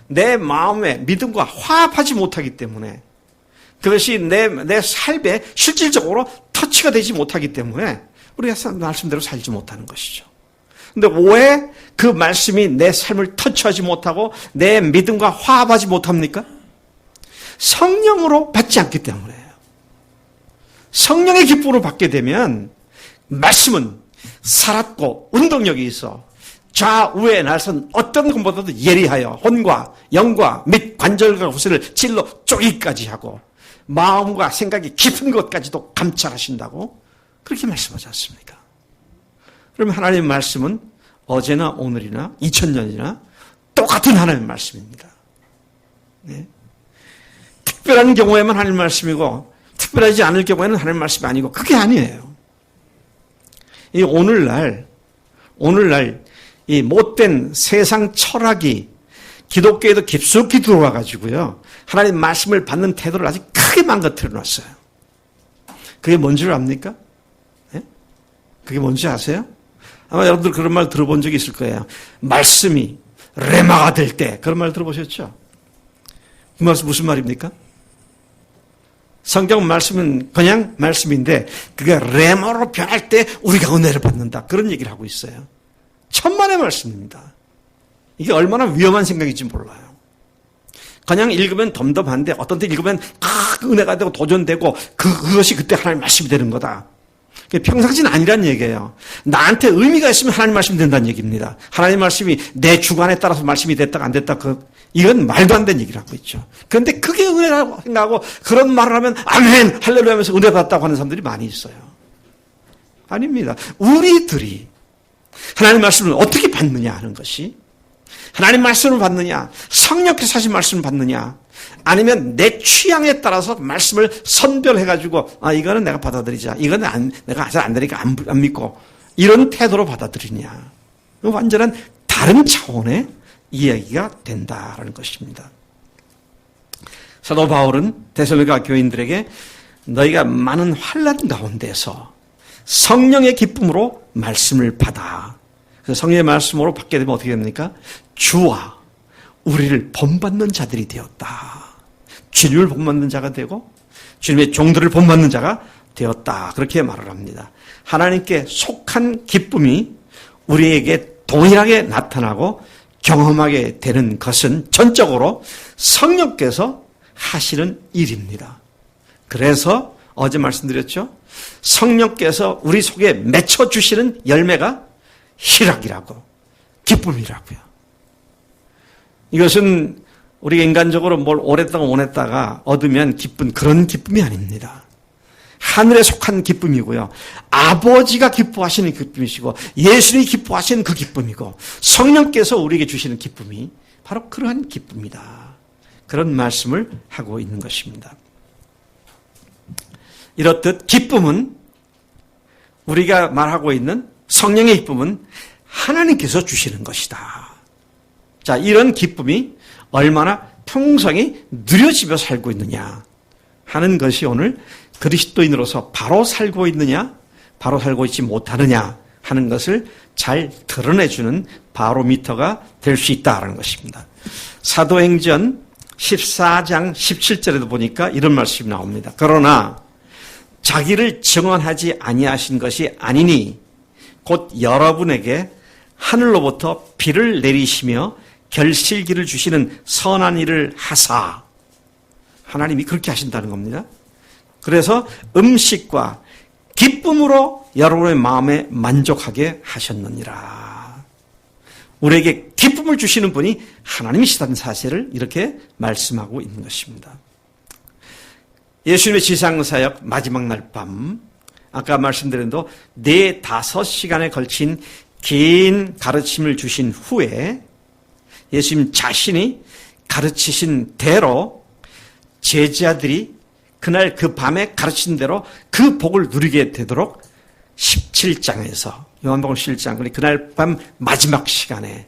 내 마음의 믿음과 화합하지 못하기 때문에, 그것이 내 삶에 실질적으로 터치가 되지 못하기 때문에 우리가 말씀대로 살지 못하는 것이죠. 근데 왜 그 말씀이 내 삶을 터치하지 못하고 내 믿음과 화합하지 못합니까? 성령으로 받지 않기 때문에요. 성령의 기쁨으로 받게 되면 말씀은 살았고 운동력이 있어 좌우에 날선 어떤 것보다도 예리하여 혼과 영과 및 관절과 구슬을 찔러 쪼기까지 하고 마음과 생각이 깊은 것까지도 감찰하신다고 그렇게 말씀하지 않습니까? 그러면 하나님의 말씀은 어제나 오늘이나 2000년이나 똑같은 하나님의 말씀입니다. 네. 특별한 경우에만 하나님의 말씀이고 특별하지 않을 경우에는 하나님의 말씀이 아니고 그게 아니에요. 이 오늘날 이 못된 세상 철학이 기독교에도 깊숙이 들어와 가지고요. 하나님 말씀을 받는 태도를 아주 크게 망가뜨려 놨어요. 그게 뭔지 압니까? 네? 그게 뭔지 아세요? 아마 여러분들 그런 말 들어본 적이 있을 거예요. 말씀이 레마가 될 때 그런 말 들어보셨죠? 그 말씀 무슨 말입니까? 성경 말씀은 그냥 말씀인데 그게 레마로 변할 때 우리가 은혜를 받는다. 그런 얘기를 하고 있어요. 천만의 말씀입니다. 이게 얼마나 위험한 생각인지 몰라요. 그냥 읽으면 덤덤한데 어떤 때 읽으면 은혜가 되고 도전되고 그것이 그때 하나님 말씀이 되는 거다. 평상시는 아니란 얘기예요. 나한테 의미가 있으면 하나님 말씀이 된다는 얘기입니다. 하나님 말씀이 내 주관에 따라서 말씀이 됐다 안 됐다 이건 말도 안 되는 얘기를 하고 있죠. 그런데 그게 은혜라고 생각하고 그런 말을 하면 아멘 할렐루야 하면서 은혜 받았다고 하는 사람들이 많이 있어요. 아닙니다. 우리들이 하나님 말씀을 어떻게 받느냐 하는 것이 하나님 말씀을 받느냐 성령께서 하신 말씀을 받느냐 아니면 내 취향에 따라서 말씀을 선별해가지고 이거는 내가 받아들이자 이거는 내가 잘 안 되니까 안 믿고 이런 태도로 받아들이냐 완전한 다른 차원의 이야기가 된다라는 것입니다. 사도 바울은 데살로니가 교인들에게 너희가 많은 환난 가운데서 성령의 기쁨으로 말씀을 받아. 그래서 성령의 말씀으로 받게 되면 어떻게 됩니까? 주와 우리를 본받는 자들이 되었다. 주님을 본받는 자가 되고 주님의 종들을 본받는 자가 되었다. 그렇게 말을 합니다. 하나님께 속한 기쁨이 우리에게 동일하게 나타나고 경험하게 되는 것은 전적으로 성령께서 하시는 일입니다. 그래서 어제 말씀드렸죠. 성령께서 우리 속에 맺혀주시는 열매가 희락이라고 기쁨이라고요. 이것은 우리가 인간적으로 뭘 오랫동안 원했다가 얻으면 기쁜 그런 기쁨이 아닙니다. 하늘에 속한 기쁨이고요. 아버지가 기뻐하시는 기쁨이시고 예수님이 기뻐하시는 그 기쁨이고 성령께서 우리에게 주시는 기쁨이 바로 그러한 기쁨이다. 그런 말씀을 하고 있는 것입니다. 이렇듯 기쁨은 우리가 말하고 있는 성령의 기쁨은 하나님께서 주시는 것이다. 자, 이런 기쁨이 얼마나 풍성히 누려지며 살고 있느냐 하는 것이 오늘 그리스도인으로서 바로 살고 있느냐, 바로 살고 있지 못하느냐 하는 것을 잘 드러내주는 바로미터가 될 수 있다는 것입니다. 사도행전 14장 17절에도 보니까 이런 말씀이 나옵니다. 그러나 자기를 증언하지 아니하신 것이 아니니 곧 여러분에게 하늘로부터 비를 내리시며 결실기를 주시는 선한 일을 하사 하나님이 그렇게 하신다는 겁니다. 그래서 음식과 기쁨으로 여러분의 마음에 만족하게 하셨느니라. 우리에게 기쁨을 주시는 분이 하나님이시다는 사실을 이렇게 말씀하고 있는 것입니다. 예수님의 지상사역 마지막 날 밤, 아까 말씀드린 대로 4-5시간에 걸친 긴 가르침을 주신 후에 예수님 자신이 가르치신 대로 제자들이 그날 그 밤에 가르친 대로 그 복을 누리게 되도록 17장에서 요한복음 17장 그날 밤 마지막 시간에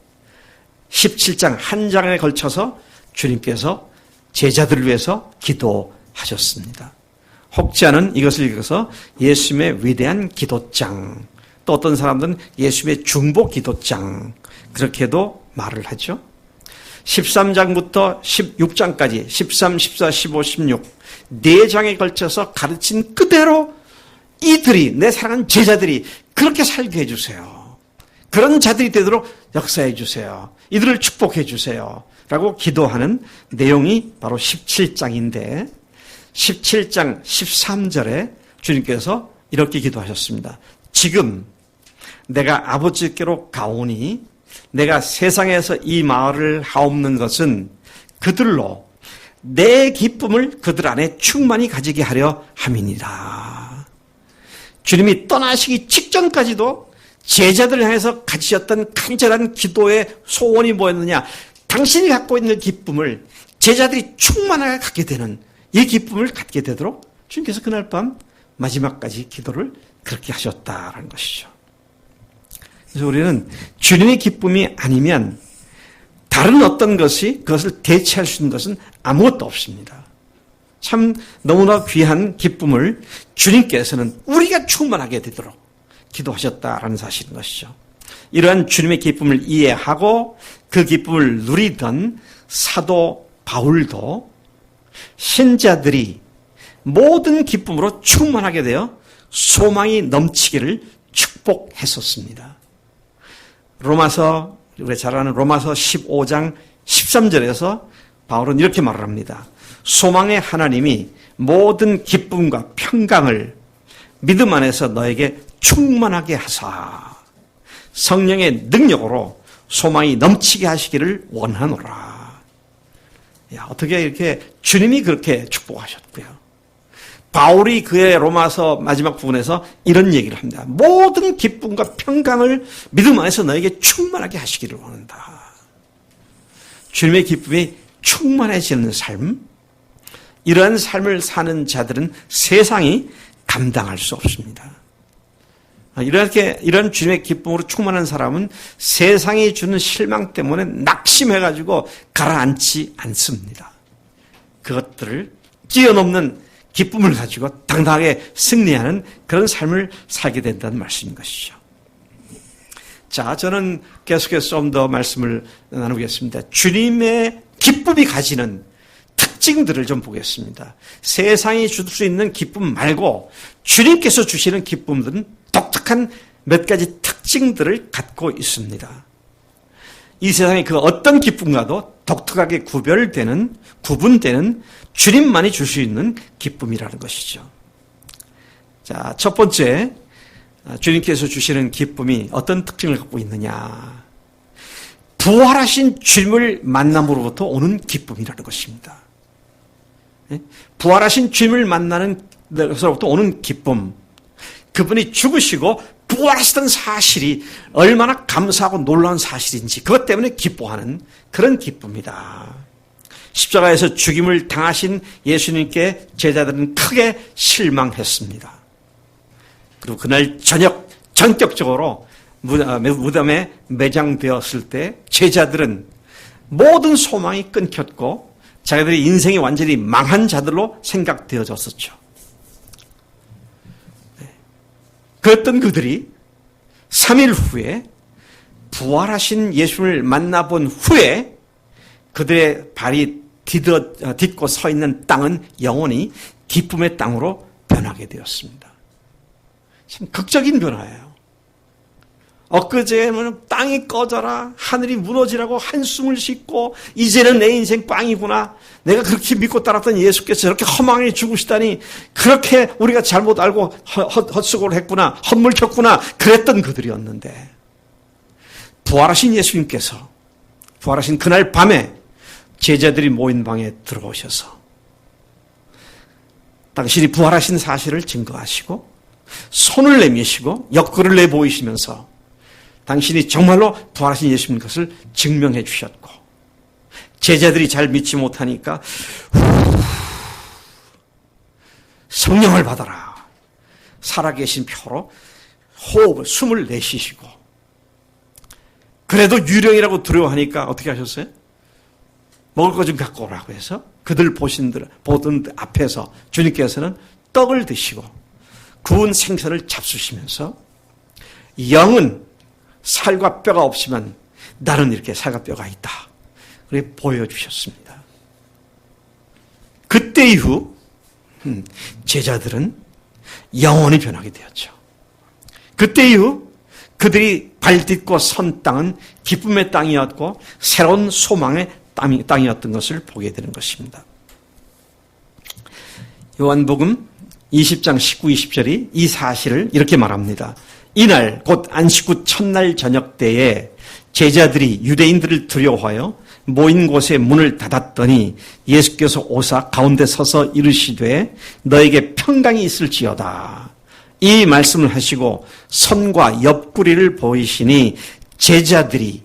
17장 한 장에 걸쳐서 주님께서 제자들을 위해서 기도하셨습니다. 혹자는 이것을 읽어서 예수님의 위대한 기도장, 또 어떤 사람들은 예수님의 중보 기도장, 그렇게도 말을 하죠. 13장부터 16장까지 13, 14, 15, 16 4장에 걸쳐서 가르친 그대로 이들이, 내 사랑하는 제자들이 그렇게 살게 해주세요. 그런 자들이 되도록 역사해 주세요. 이들을 축복해 주세요. 라고 기도하는 내용이 바로 17장인데 17장 13절에 주님께서 이렇게 기도하셨습니다. 지금 내가 아버지께로 가오니 내가 세상에서 이 마을을 하옵는 것은 그들로 내 기쁨을 그들 안에 충만히 가지게 하려 함이니라. 주님이 떠나시기 직전까지도 제자들을 향해서 가지셨던 간절한 기도의 소원이 뭐였느냐? 당신이 갖고 있는 기쁨을 제자들이 충만하게 갖게 되는 이 기쁨을 갖게 되도록 주님께서 그날 밤 마지막까지 기도를 그렇게 하셨다라는 것이죠. 그래서 우리는 주님의 기쁨이 아니면 다른 어떤 것이 그것을 대체할 수 있는 것은 아무것도 없습니다. 참 너무나 귀한 기쁨을 주님께서는 우리가 충만하게 되도록 기도하셨다라는 사실인 것이죠. 이러한 주님의 기쁨을 이해하고 그 기쁨을 누리던 사도 바울도 신자들이 모든 기쁨으로 충만하게 되어 소망이 넘치기를 축복했었습니다. 로마서, 우리가 잘 아는 로마서 15장 13절에서 바울은 이렇게 말을 합니다. 소망의 하나님이 모든 기쁨과 평강을 믿음 안에서 너에게 충만하게 하사 성령의 능력으로 소망이 넘치게 하시기를 원하노라. 야, 어떻게 이렇게 주님이 그렇게 축복하셨고요. 바울이 그의 로마서 마지막 부분에서 이런 얘기를 합니다. 모든 기쁨과 평강을 믿음 안에서 너에게 충만하게 하시기를 원한다. 주님의 기쁨이 충만해지는 삶, 이러한 삶을 사는 자들은 세상이 감당할 수 없습니다. 이런 주님의 기쁨으로 충만한 사람은 세상이 주는 실망 때문에 낙심해가지고 가라앉지 않습니다. 그것들을 뛰어넘는 기쁨을 가지고 당당하게 승리하는 그런 삶을 살게 된다는 말씀인 것이죠. 자, 저는 계속해서 좀 더 말씀을 나누겠습니다. 주님의 기쁨이 가지는 특징들을 좀 보겠습니다. 세상이 줄 수 있는 기쁨 말고 주님께서 주시는 기쁨들은 독특한 몇 가지 특징들을 갖고 있습니다. 이 세상의 그 어떤 기쁨과도 독특하게 구분되는 주님만이 줄 수 있는 기쁨이라는 것이죠. 자, 첫 번째, 주님께서 주시는 기쁨이 어떤 특징을 갖고 있느냐? 부활하신 주님을 만남으로부터 오는 기쁨이라는 것입니다. 부활하신 주님을 만나는 것으로부터 오는 기쁨, 그분이 죽으시고 부활하시던 사실이 얼마나 감사하고 놀라운 사실인지 그것 때문에 기뻐하는 그런 기쁨이다. 십자가에서 죽임을 당하신 예수님께 제자들은 크게 실망했습니다. 그리고 그날 저녁 전격적으로 무덤에 매장되었을 때 제자들은 모든 소망이 끊겼고 자기들의 인생이 완전히 망한 자들로 생각되어졌었죠. 그랬던 그들이 3일 후에 부활하신 예수를 만나본 후에 그들의 발이 딛고 서 있는 땅은 영원히 기쁨의 땅으로 변하게 되었습니다. 참 극적인 변화예요. 엊그제는 땅이 꺼져라, 하늘이 무너지라고 한숨을 쉬고 이제는 내 인생 빵이구나. 내가 그렇게 믿고 따랐던 예수께서 저렇게 허망하게 죽으시다니 그렇게 우리가 잘못 알고 헛수고를 했구나, 헛물켰구나 그랬던 그들이었는데 부활하신 예수님께서 부활하신 그날 밤에 제자들이 모인 방에 들어오셔서 당신이 부활하신 사실을 증거하시고 손을 내미시고 옆구리를 내보이시면서 당신이 정말로 부활하신 예수님 것을 증명해 주셨고 제자들이 잘 믿지 못하니까 성령을 받아라. 살아계신 표로 호흡을, 숨을 내쉬시고. 그래도 유령이라고 두려워하니까 어떻게 하셨어요? 먹을 거 좀 갖고 오라고 해서 그들 보던 앞에서 주님께서는 떡을 드시고 구운 생선을 잡수시면서 영은 살과 뼈가 없지만 나는 이렇게 살과 뼈가 있다. 그렇게 보여주셨습니다. 그때 이후 제자들은 영원히 변하게 되었죠. 그때 이후 그들이 발딛고 선 땅은 기쁨의 땅이었고 새로운 소망의 땅이었던 것을 보게 되는 것입니다. 요한복음 20장 19, 20절이 이 사실을 이렇게 말합니다. 이날 곧 안식 후 첫날 저녁 때에 제자들이 유대인들을 두려워하여 모인 곳에 문을 닫았더니 예수께서 오사 가운데 서서 이르시되 너에게 평강이 있을지어다. 이 말씀을 하시고 선과 옆구리를 보이시니 제자들이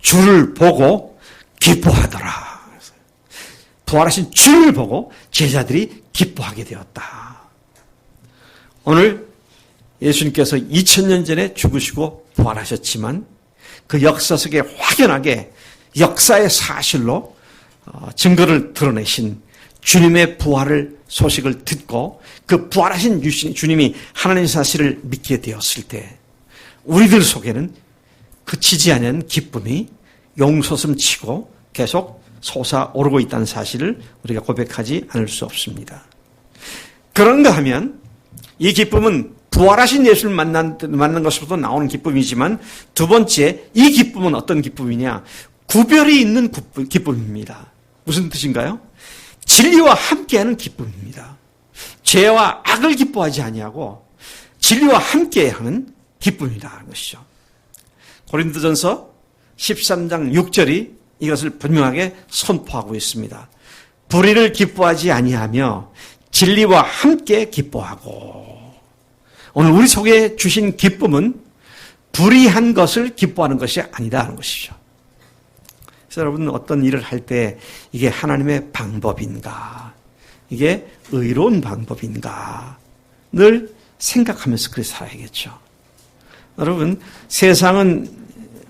주를 보고 기뻐하더라. 부활하신 주를 보고 제자들이 기뻐하게 되었다. 오늘 예수님께서 2000년 전에 죽으시고 부활하셨지만 그 역사 속에 확연하게 역사의 사실로 증거를 드러내신 주님의 부활을 소식을 듣고 그 부활하신 주님이 하나님의 사실을 믿게 되었을 때 우리들 속에는 그치지 않은 기쁨이 용솟음치고 계속 솟아오르고 있다는 사실을 우리가 고백하지 않을 수 없습니다. 그런가 하면 이 기쁨은 부활하신 예수를 만난 것으로도 나오는 기쁨이지만 두 번째 이 기쁨은 어떤 기쁨이냐? 구별이 있는 기쁨입니다. 무슨 뜻인가요? 진리와 함께하는 기쁨입니다. 죄와 악을 기뻐하지 아니하고 진리와 함께하는 기쁨이라는 것이죠. 고린도전서 13장 6절이 이것을 분명하게 선포하고 있습니다. 불의를 기뻐하지 아니하며 진리와 함께 기뻐하고. 오늘 우리 속에 주신 기쁨은 불의한 것을 기뻐하는 것이 아니다는 것이죠. 그래서 여러분 어떤 일을 할 때 이게 하나님의 방법인가, 이게 의로운 방법인가 늘 생각하면서 그렇게 살아야겠죠. 여러분 세상은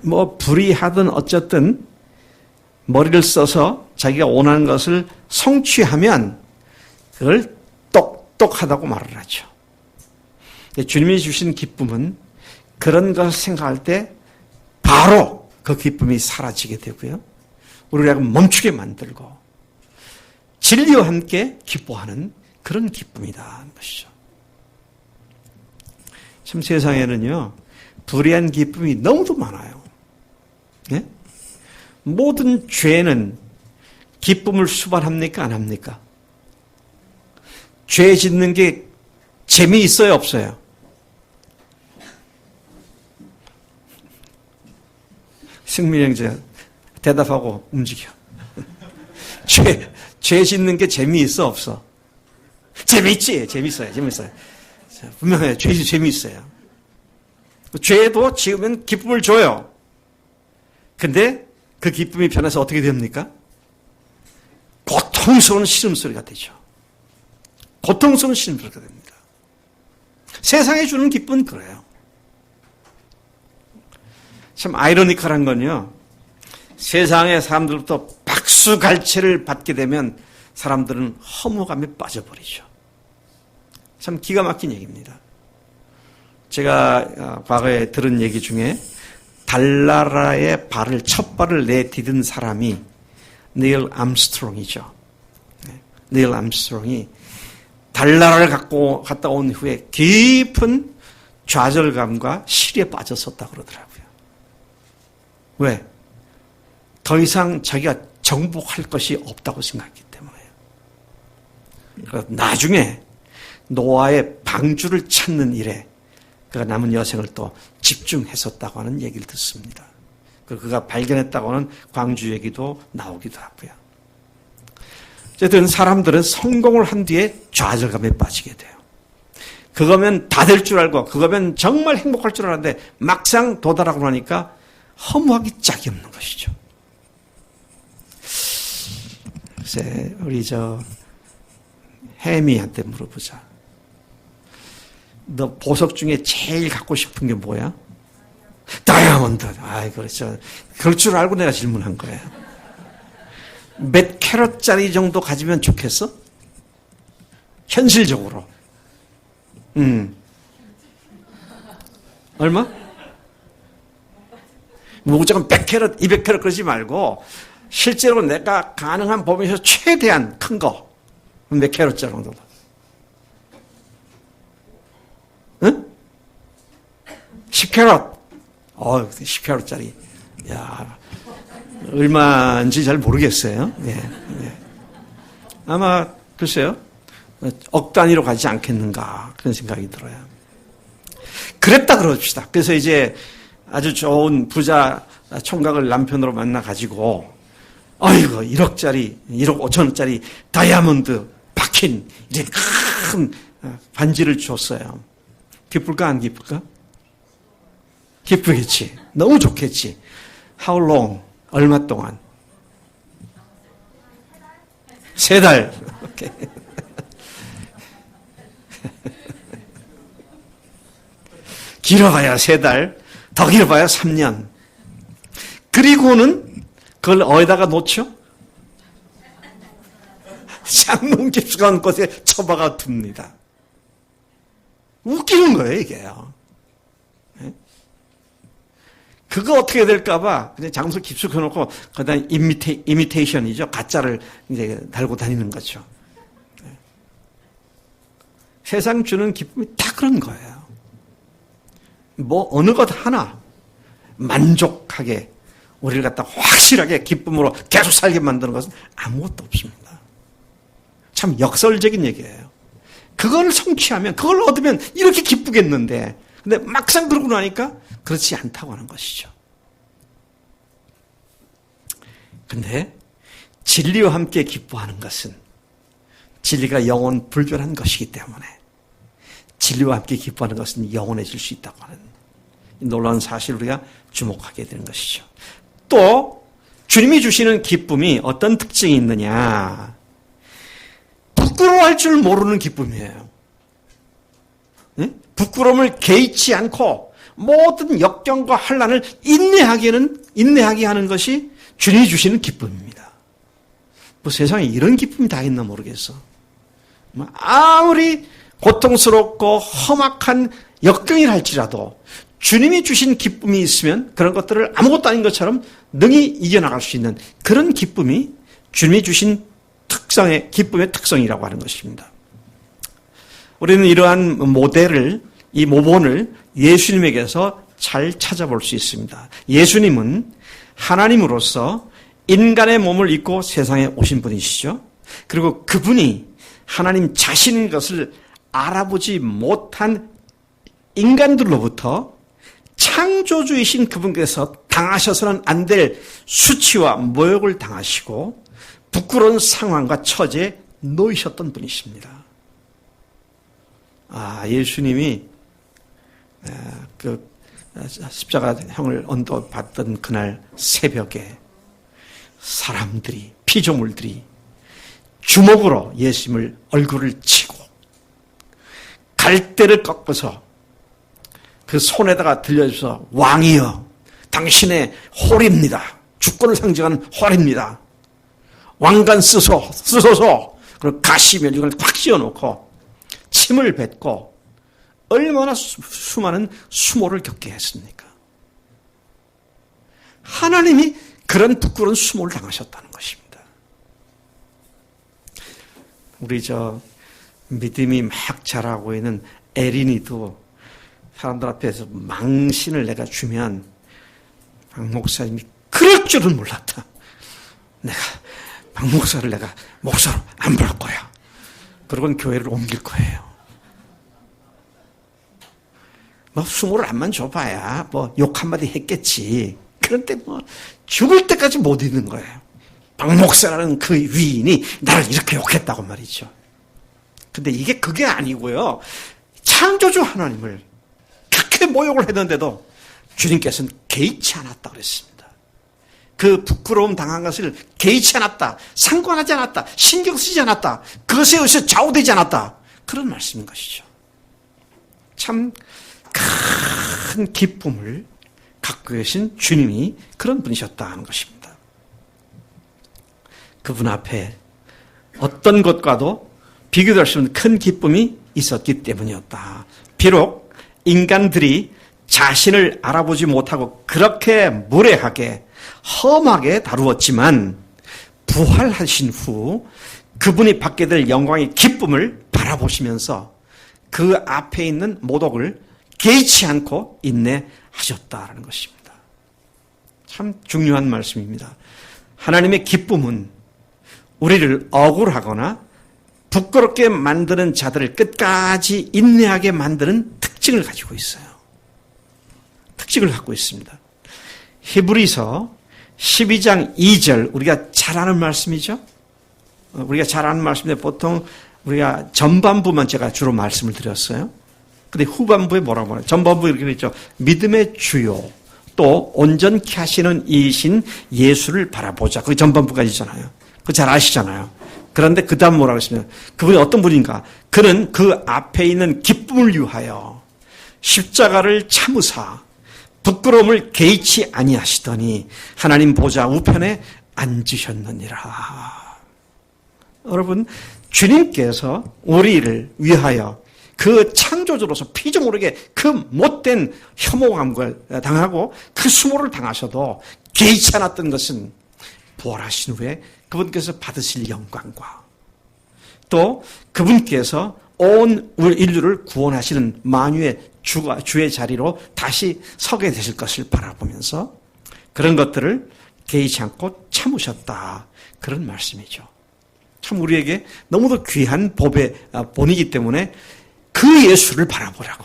뭐 불의하든 어쨌든 머리를 써서 자기가 원하는 것을 성취하면 그걸 똑똑하다고 말을 하죠. 주님이 주신 기쁨은 그런 것을 생각할 때 바로 그 기쁨이 사라지게 되고요. 우리를 멈추게 만들고 진리와 함께 기뻐하는 그런 기쁨이라는 것이죠. 참 세상에는요. 불의한 기쁨이 너무도 많아요. 네? 모든 죄는 기쁨을 수반합니까? 안 합니까? 죄 짓는 게 재미있어요? 없어요? 승민이 형 이제 대답하고 움직여. 죄 짓는 게 재미있어? 없어? 재미있지? 재미있어요. 분명해요. 재미있어요. 죄도 지으면 기쁨을 줘요. 근데 그 기쁨이 변해서 어떻게 됩니까? 고통스러운 시름소리가 되죠. 고통스러운 시름소리가 됩니다. 세상에 주는 기쁨은 그래요. 참 아이러니컬한 건요. 세상의 사람들부터 박수갈채를 받게 되면 사람들은 허무감에 빠져버리죠. 참 기가 막힌 얘기입니다. 제가 과거에 들은 얘기 중에 달나라의 첫 발을 내디딘 사람이 닐 암스트롱이죠. 닐 암스트롱이 달나라를 갔다 온 후에 깊은 좌절감과 시리에 빠졌었다고 그러더라고요. 왜? 더 이상 자기가 정복할 것이 없다고 생각했기 때문에요. 그러니까 나중에 노아의 방주를 찾는 일에 그가 남은 여생을 또 집중했었다고 하는 얘기를 듣습니다. 그리고 그가 발견했다고 하는 광주 얘기도 나오기도 하고요. 어쨌든 사람들은 성공을 한 뒤에 좌절감에 빠지게 돼요. 그거면 다 될 줄 알고 그거면 정말 행복할 줄 알았는데 막상 도달하고 나니까 허무하기 짝이 없는 것이죠. 글쎄, 우리 혜미한테 물어보자. 너 보석 중에 제일 갖고 싶은 게 뭐야? 다이아몬드. 아이, 그렇죠. 그럴 줄 알고 내가 질문한 거예요. 몇 캐럿짜리 정도 가지면 좋겠어? 현실적으로. 얼마? 무조건 100캐럿, 200캐럿 그러지 말고, 실제로 내가 가능한 범위에서 최대한 큰 거. 몇 캐럿짜리 정도? 응? 10캐럿. 10캐럿짜리. 야, 얼마인지 잘 모르겠어요. 예, 예. 아마, 글쎄요. 억 단위로 가지 않겠는가. 그런 생각이 들어요. 그랬다 그럽시다. 그래서 이제 아주 좋은 부자 총각을 남편으로 만나가지고, 아이고, 1억짜리, 1억 5천원짜리 다이아몬드 박힌, 이렇게 큰 반지를 줬어요. 기쁠까, 안 기쁠까? 기쁘겠지. 너무 좋겠지. How long? 얼마 동안? 3달. 오케이. 길어봐야 3달, 더 길어봐야 3년. 그리고는 그걸 어디다가 놓죠? 장롱 깊숙한 곳에 처박아 둡니다. 웃기는 거예요, 이게요. 그거 어떻게 될까봐 그냥 장소 깊숙해 놓고 거기다 이미테이션이죠. 가짜를 이제 달고 다니는 거죠. 세상 주는 기쁨이 다 그런 거예요. 뭐 어느 것 하나 만족하게 우리를 갖다 확실하게 기쁨으로 계속 살게 만드는 것은 아무것도 없습니다. 참 역설적인 얘기예요. 그걸 성취하면, 그걸 얻으면 이렇게 기쁘겠는데, 근데 막상 그러고 나니까 그렇지 않다고 하는 것이죠. 근데 진리와 함께 기뻐하는 것은 진리가 영원 불변한 것이기 때문에 진리와 함께 기뻐하는 것은 영원해질 수 있다고 하는 놀라운 사실을 우리가 주목하게 되는 것이죠. 또 주님이 주시는 기쁨이 어떤 특징이 있느냐? 부끄러워할 줄 모르는 기쁨이에요. 네? 부끄러움을 개의치 않고 모든 역경과 환난을 인내하게 하는 것이 주님이 주시는 기쁨입니다. 뭐 세상에 이런 기쁨이 다 있나 모르겠어. 아무리 고통스럽고 험악한 역경이라 할지라도 주님이 주신 기쁨이 있으면 그런 것들을 아무것도 아닌 것처럼 능히 이겨나갈 수 있는 그런 기쁨이 주님이 주신 기쁨의 특성이라고 하는 것입니다. 우리는 이러한 이 모본을 예수님에게서 잘 찾아볼 수 있습니다. 예수님은 하나님으로서 인간의 몸을 입고 세상에 오신 분이시죠. 그리고 그분이 하나님 자신인 것을 알아보지 못한 인간들로부터 창조주이신 그분께서 당하셔서는 안 될 수치와 모욕을 당하시고 부끄러운 상황과 처지에 놓이셨던 분이십니다. 예수님이 그 십자가형을 언도받던 그날 새벽에 사람들이, 피조물들이 주먹으로 예수님을 얼굴을 치고 갈대를 꺾어서 그 손에다가 들려줘서 왕이여 당신의 홀입니다. 주권을 상징하는 홀입니다. 왕관 쓰소서. 그리고 가시면적을 확 씌워놓고 침을 뱉고 얼마나 수많은 수모를 겪게 했습니까? 하나님이 그런 부끄러운 수모를 당하셨다는 것입니다. 우리 믿음이 막 자라고 있는 에린이도 사람들 앞에서 망신을 내가 주면 박 목사님이 그럴 줄은 몰랐다. 내가 박 목사를 내가 목사로 안 부를 거야. 그러고는 교회를 옮길 거예요. 수모를 안만 줘봐야 욕 한마디 했겠지. 그런데 죽을 때까지 못 잊는 거예요. 박 목사라는 그 위인이 나를 이렇게 욕했다고 말이죠. 근데 그게 아니고요. 창조주 하나님을 그렇게 모욕을 했는데도 주님께서는 개의치 않았다고 그랬습니다. 그 부끄러움 당한 것을 개의치 않았다. 상관하지 않았다. 신경 쓰지 않았다. 그것에 의해서 좌우되지 않았다. 그런 말씀인 것이죠. 참 큰 기쁨을 갖고 계신 주님이 그런 분이셨다 하는 것입니다. 그분 앞에 어떤 것과도 비교될 수 없는 큰 기쁨이 있었기 때문이었다. 비록 인간들이 자신을 알아보지 못하고 그렇게 무례하게 험하게 다루었지만 부활하신 후 그분이 받게 될 영광의 기쁨을 바라보시면서 그 앞에 있는 모독을 개의치 않고 인내하셨다라는 것입니다. 참 중요한 말씀입니다. 하나님의 기쁨은 우리를 억울하거나 부끄럽게 만드는 자들을 끝까지 인내하게 만드는 특징을 가지고 있어요. 특징을 갖고 있습니다. 히브리서 12장 2절 우리가 잘 아는 말씀이죠. 우리가 잘 아는 말씀인데 보통 우리가 전반부만 제가 주로 말씀을 드렸어요. 근데 후반부에 뭐라고 말해요? 전반부 이렇게 되어 있죠. 믿음의 주요 또 온전케 하시는 이이신 예수를 바라보자. 그게 전반부까지잖아요. 그거 잘 아시잖아요. 그런데 그 다음 뭐라고 했습니까? 그분이 어떤 분인가? 그는 그 앞에 있는 기쁨을 위하여 십자가를 참으사 부끄러움을 개의치 아니하시더니 하나님 보좌 우편에 앉으셨느니라. 여러분, 주님께서 우리를 위하여 그 창조주로서 피조 모르게 그 못된 혐오감을 당하고 그 수모를 당하셔도 개의치 않았던 것은 부활하신 후에 그분께서 받으실 영광과 또 그분께서 온 인류를 구원하시는 만유의 주의 자리로 다시 서게 되실 것을 바라보면서 그런 것들을 개의치 않고 참으셨다. 그런 말씀이죠. 참 우리에게 너무도 귀한 본이기 때문에 그 예수를 바라보라고.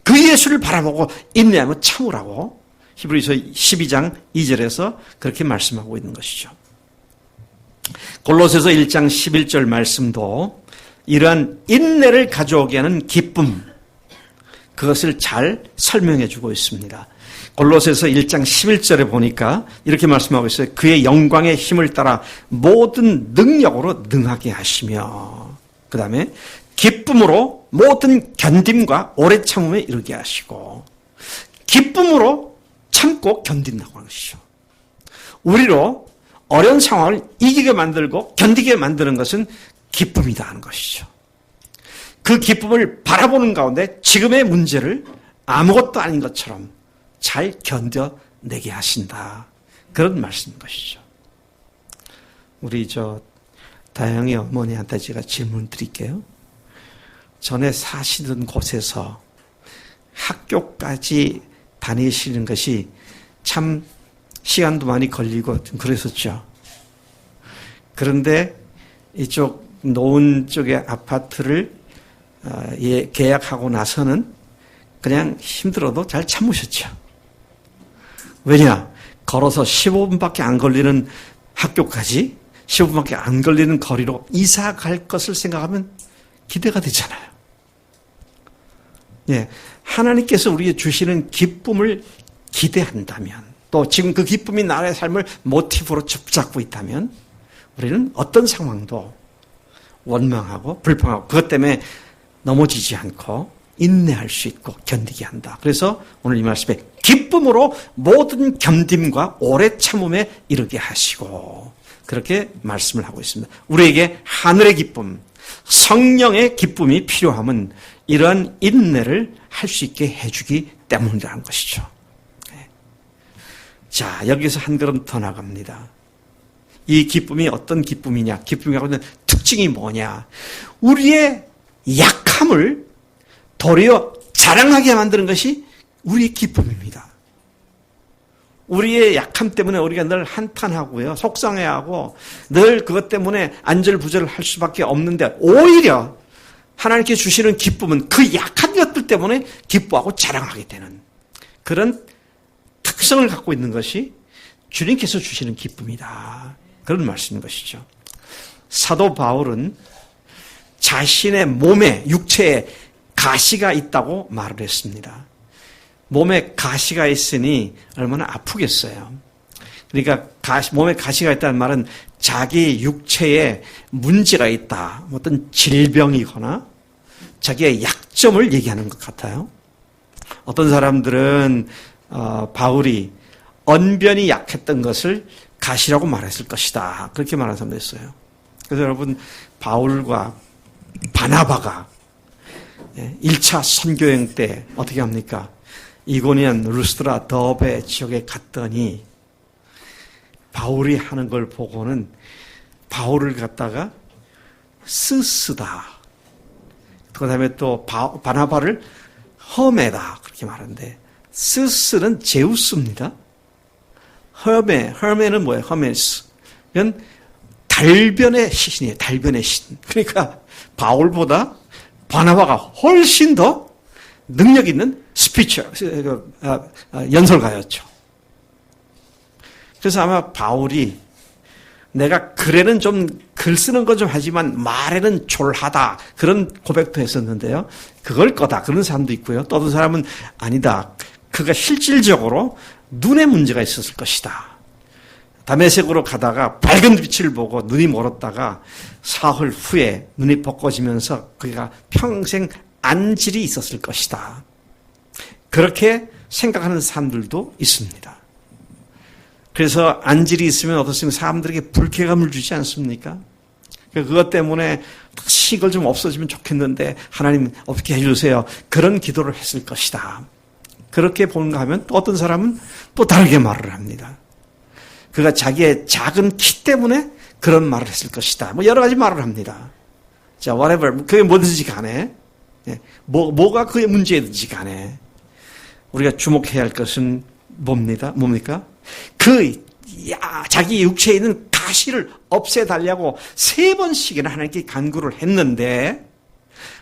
그 예수를 바라보고 인내하며 참으라고 히브리서 12장 2절에서 그렇게 말씀하고 있는 것이죠. 골로새서 1장 11절 말씀도 이러한 인내를 가져오게 하는 기쁨, 그것을 잘 설명해 주고 있습니다. 골로새서 1장 11절에 보니까 이렇게 말씀하고 있어요. 그의 영광의 힘을 따라 모든 능력으로 능하게 하시며 그 다음에 기쁨으로 모든 견딤과 오래 참음에 이르게 하시고 기쁨으로 참고 견딘다고 하는 것이죠. 우리로 어려운 상황을 이기게 만들고 견디게 만드는 것은 기쁨이다 하는 것이죠. 그 기쁨을 바라보는 가운데 지금의 문제를 아무것도 아닌 것처럼 잘 견뎌내게 하신다. 그런 말씀인 것이죠. 우리 다영이 어머니한테 제가 질문 드릴게요. 전에 사시던 곳에서 학교까지 다니시는 것이 참 시간도 많이 걸리고 좀 그랬었죠. 그런데 이쪽 노은 쪽의 아파트를 계약하고 나서는 그냥 힘들어도 잘 참으셨죠. 왜냐? 걸어서 15분밖에 안 걸리는 학교까지 15분밖에 안 걸리는 거리로 이사 갈 것을 생각하면 기대가 되잖아요. 예, 하나님께서 우리에게 주시는 기쁨을 기대한다면 또 지금 그 기쁨이 나의 삶을 모티브로 붙잡고 있다면 우리는 어떤 상황도 원망하고 불평하고 그것 때문에 넘어지지 않고 인내할 수 있고 견디게 한다. 그래서 오늘 이 말씀에 기쁨으로 모든 견딤과 오래 참음에 이르게 하시고 그렇게 말씀을 하고 있습니다. 우리에게 하늘의 기쁨, 성령의 기쁨이 필요함은 이러한 인내를 할 수 있게 해주기 때문이라는 것이죠. 자, 여기서 한 걸음 더 나갑니다. 이 기쁨이 어떤 기쁨이냐? 기쁨이 갖고 있는 특징이 뭐냐? 우리의 약함을 도리어 자랑하게 만드는 것이 우리의 기쁨입니다. 우리의 약함 때문에 우리가 늘 한탄하고요, 속상해하고 늘 그것 때문에 안절부절을 할 수밖에 없는데 오히려 하나님께 주시는 기쁨은 그 약한 것들 때문에 기뻐하고 자랑하게 되는 그런 특성을 갖고 있는 것이 주님께서 주시는 기쁨이다. 그런 말씀인 것이죠. 사도 바울은 자신의 몸에, 육체에 가시가 있다고 말을 했습니다. 몸에 가시가 있으니 얼마나 아프겠어요. 그러니까 몸에 가시가 있다는 말은 자기 육체에 문제가 있다. 어떤 질병이거나 자기의 약점을 얘기하는 것 같아요. 어떤 사람들은 바울이 언변이 약했던 것을 가시라고 말했을 것이다. 그렇게 말하는 사람도 있어요. 그래서 여러분, 바울과 바나바가 1차 선교행 때 어떻게 합니까? 이고니온, 루스드라, 더베 지역에 갔더니 바울이 하는 걸 보고는 바울을 갖다가 스스다. 그 다음에 또 바나바를 허메다. 그렇게 말하는데, 스스는 제우스입니다. 허메는 뭐예요? 허메스. 이건 달변의 신이에요. 달변의 신. 그러니까 바울보다 바나바가 훨씬 더 능력 있는 스피처, 연설가였죠. 그래서 아마 바울이 내가 글에는 좀 글 쓰는 건 좀 하지만 말에는 졸하다. 그런 고백도 했었는데요. 그걸 거다. 그런 사람도 있고요. 또 어떤 사람은 아니다. 그가 실질적으로 눈에 문제가 있었을 것이다. 다메섹으로 가다가 밝은 빛을 보고 눈이 멀었다가 사흘 후에 눈이 벗겨지면서 그가 평생 안질이 있었을 것이다. 그렇게 생각하는 사람들도 있습니다. 그래서 안질이 있으면 어떻습니까? 사람들에게 불쾌감을 주지 않습니까? 그것 때문에 이걸 좀 없어지면 좋겠는데 하나님 어떻게 해주세요. 그런 기도를 했을 것이다. 그렇게 보는가 하면 또 어떤 사람은 또 다르게 말을 합니다. 그가 자기의 작은 키 때문에 그런 말을 했을 것이다. 뭐 여러 가지 말을 합니다. 자, whatever. 그게 뭐든지 간에. 뭐가 그의 문제든지 간에. 우리가 주목해야 할 것은 뭡니까? 자기 육체에 있는 가시를 없애달라고 3번씩이나 하나님께 간구를 했는데,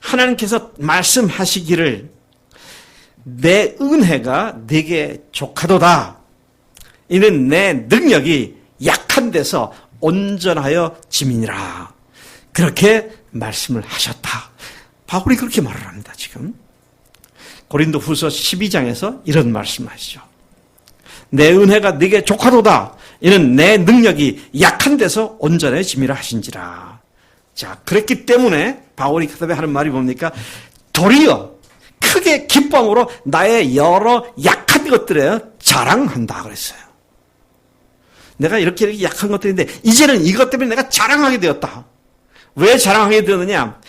하나님께서 말씀하시기를 내 은혜가 네게 족하도다. 이는 내 능력이 약한 데서 온전하여 짐이니라. 그렇게 말씀을 하셨다. 바울이 그렇게 말을 합니다. 지금 고린도 후서 12장에서 이런 말씀을 하시죠. 내 은혜가 네게 족하도다. 이는 내 능력이 약한 데서 온전해짐이라 하신지라. 자, 그랬기 때문에 바울이 그 다음에 하는 말이 뭡니까? 도리어 크게 기쁨으로 나의 여러 약한 것들에 자랑한다 그랬어요. 내가 이렇게 약한 것들인데 이제는 이것 때문에 내가 자랑하게 되었다. 왜 자랑하게 되었느냐?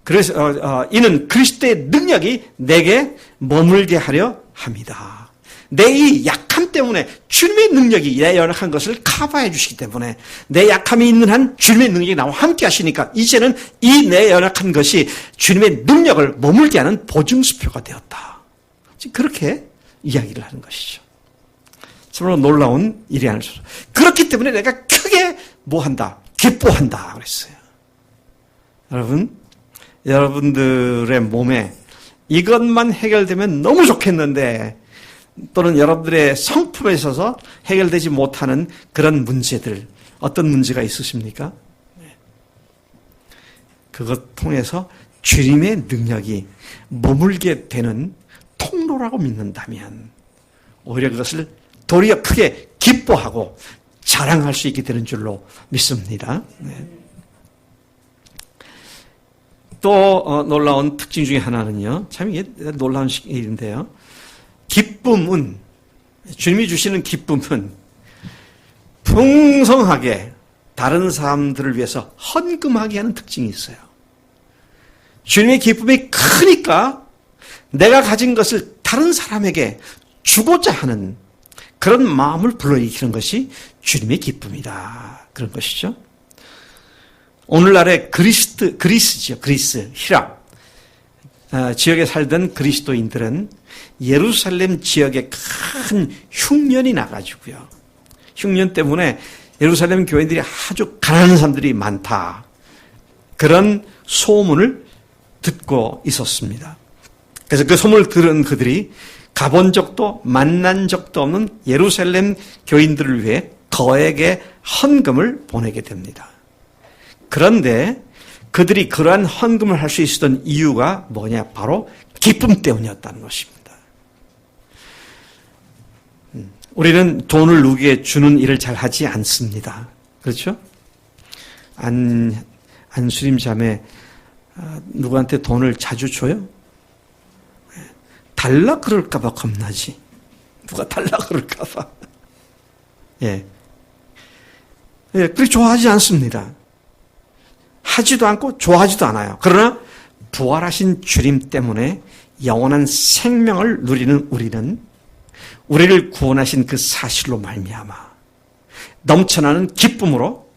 그래서 이는 그리스도의 능력이 내게 머물게 하려 합니다. 내 이 약함 때문에 주님의 능력이 내 연약한 것을 커버해 주시기 때문에 내 약함이 있는 한 주님의 능력이 나와 함께 하시니까 이제는 이 내 연약한 것이 주님의 능력을 머물게 하는 보증수표가 되었다. 그렇게 이야기를 하는 것이죠. 정말로 놀라운 일이 아닐 수 없어요. 그렇기 때문에 내가 크게 뭐한다? 기뻐한다 그랬어요. 여러분들의 몸에 이것만 해결되면 너무 좋겠는데 또는 여러분들의 성품에 있어서 해결되지 못하는 그런 문제들, 어떤 문제가 있으십니까? 그것 통해서 주님의 능력이 머물게 되는 통로라고 믿는다면 오히려 그것을 도리어 크게 기뻐하고 자랑할 수 있게 되는 줄로 믿습니다. 또 놀라운 특징 중에 하나는요. 참 이게 놀라운 일인데요. 기쁨은, 주님이 주시는 기쁨은 풍성하게 다른 사람들을 위해서 헌금하게 하는 특징이 있어요. 주님의 기쁨이 크니까 내가 가진 것을 다른 사람에게 주고자 하는 그런 마음을 불러일으키는 것이 주님의 기쁨이다. 그런 것이죠. 오늘날의 그리스죠. 그리스, 히랍 지역에 살던 그리스도인들은 예루살렘 지역에 큰 흉년이 나가지고요. 흉년 때문에 예루살렘 교인들이 아주 가난한 사람들이 많다. 그런 소문을 듣고 있었습니다. 그래서 그 소문을 들은 그들이 가본 적도 만난 적도 없는 예루살렘 교인들을 위해 거액의 헌금을 보내게 됩니다. 그런데 그들이 그러한 헌금을 할 수 있었던 이유가 뭐냐? 바로 기쁨 때문이었다는 것입니다. 우리는 돈을 누구에게 주는 일을 잘 하지 않습니다. 그렇죠? 안수림 자매 누구한테 돈을 자주 줘요? 달라 그럴까봐 겁나지. 누가 달라 그럴까봐. 예. 예, 그렇게 좋아하지 않습니다. 하지도 않고 좋아하지도 않아요. 그러나 부활하신 주님 때문에 영원한 생명을 누리는 우리는 우리를 구원하신 그 사실로 말미암아 넘쳐나는 기쁨으로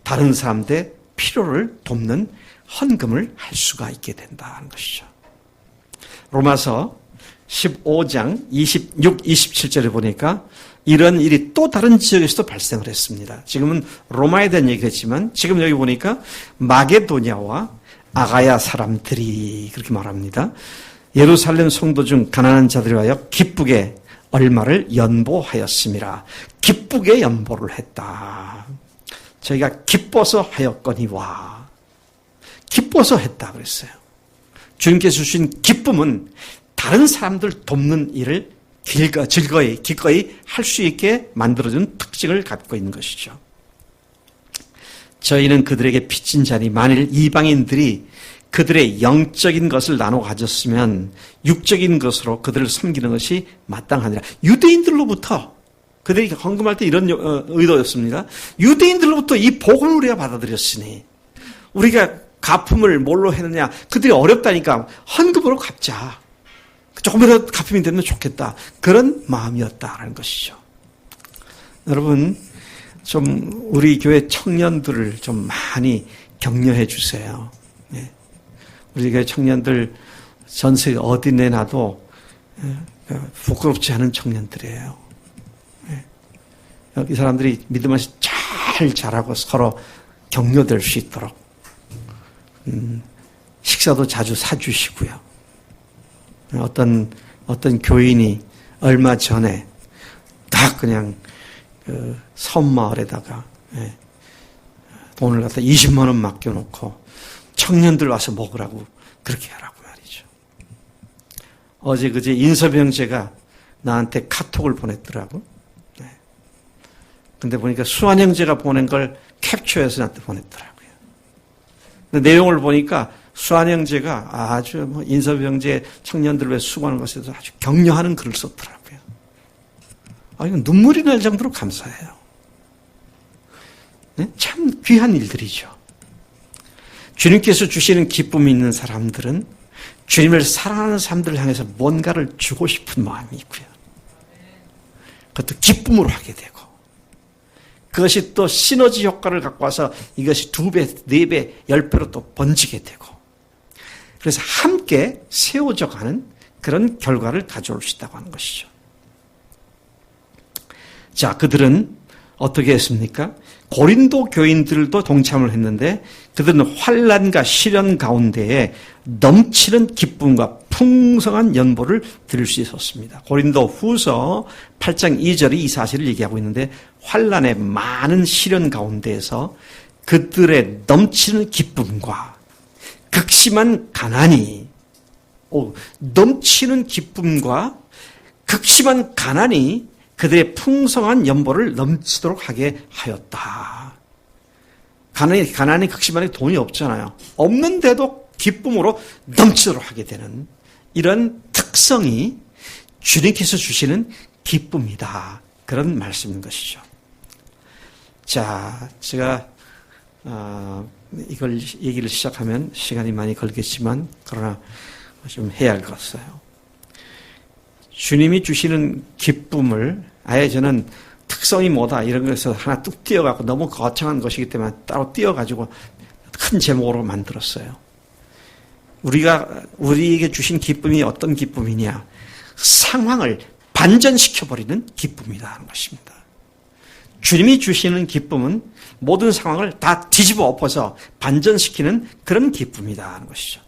다른 사람들의 필요를 돕는 헌금을 할 수가 있게 된다는 것이죠. 로마서 15장 26, 27절에 보니까 이런 일이 또 다른 지역에서도 발생을 했습니다. 지금은 로마에 대한 얘기겠지만 지금 여기 보니까 마게도냐와 아가야 사람들이 그렇게 말합니다. 예루살렘 성도 중 가난한 자들이 하여 기쁘게 얼마를 연보하였음이라. 기쁘게 연보를 했다. 저희가 기뻐서 하였거니와. 기뻐서 했다 그랬어요. 주님께서 주신 기쁨은 다른 사람들 돕는 일을 기꺼이 할 수 있게 만들어준 특징을 갖고 있는 것이죠. 저희는 그들에게 빚진 자니 만일 이방인들이 그들의 영적인 것을 나눠 가졌으면 육적인 것으로 그들을 섬기는 것이 마땅하니라. 유대인들로부터 그들이 헌금할 때 이런 의도였습니다. 유대인들로부터 이 복음을 우리가 받아들였으니 우리가 갚음을 뭘로 했느냐. 그들이 어렵다니까 헌금으로 갚자. 조금이라도 갚음이 되면 좋겠다. 그런 마음이었다라는 것이죠. 여러분, 좀 우리 교회 청년들을 좀 많이 격려해 주세요. 네. 우리 교회 청년들 전 세계 어디 내놔도 부끄럽지 않은 청년들이에요. 네. 여기 사람들이 믿음 안에서 잘 자라고 서로 격려될 수 있도록 식사도 자주 사주시고요. 어떤 교인이 얼마 전에 딱 그냥 그 섬마을에다가 돈을 갖다 20만 원 맡겨놓고 청년들 와서 먹으라고 그렇게 하라고 말이죠. 어제 그제 인섭이 형제가 나한테 카톡을 보냈더라고. 근데 보니까 수환 형제가 보낸 걸 캡처해서 나한테 보냈더라고요. 근데 내용을 보니까 수환 형제가 아주 인섭이 형제 청년들을 위해 수고하는 것에 대해서 아주 격려하는 글을 썼더라고요. 이건 눈물이 날 정도로 감사해요. 네? 참 귀한 일들이죠. 주님께서 주시는 기쁨이 있는 사람들은 주님을 사랑하는 사람들을 향해서 뭔가를 주고 싶은 마음이 있고요. 그것도 기쁨으로 하게 되고 그것이 또 시너지 효과를 갖고 와서 이것이 2배, 4배, 10배로 또 번지게 되고 그래서 함께 세워져 가는 그런 결과를 가져올 수 있다고 하는 것이죠. 자, 그들은 어떻게 했습니까? 고린도 교인들도 동참을 했는데 그들은 환난과 시련 가운데에 넘치는 기쁨과 풍성한 연보를 드릴 수 있었습니다. 고린도 후서 8장 2절이 이 사실을 얘기하고 있는데 환난의 많은 시련 가운데에서 그들의 넘치는 기쁨과 극심한 가난이 넘치는 기쁨과 극심한 가난이 그들의 풍성한 연보를 넘치도록 하게 하였다. 가난이 극심하게 돈이 없잖아요. 없는데도 기쁨으로 넘치도록 하게 되는 이런 특성이 주님께서 주시는 기쁨이다. 그런 말씀인 것이죠. 자, 제가 이걸 얘기를 시작하면 시간이 많이 걸리겠지만 그러나 좀 해야 할 것 같아요. 주님이 주시는 기쁨을 아예 저는 특성이 뭐다 이런 것에서 하나 뚝 띄어갖고 너무 거창한 것이기 때문에 따로 띄어가지고 큰 제목으로 만들었어요. 우리에게 주신 기쁨이 어떤 기쁨이냐? 상황을 반전시켜버리는 기쁨이다 하는 것입니다. 주님이 주시는 기쁨은 모든 상황을 다 뒤집어 엎어서 반전시키는 그런 기쁨이다 하는 것이죠.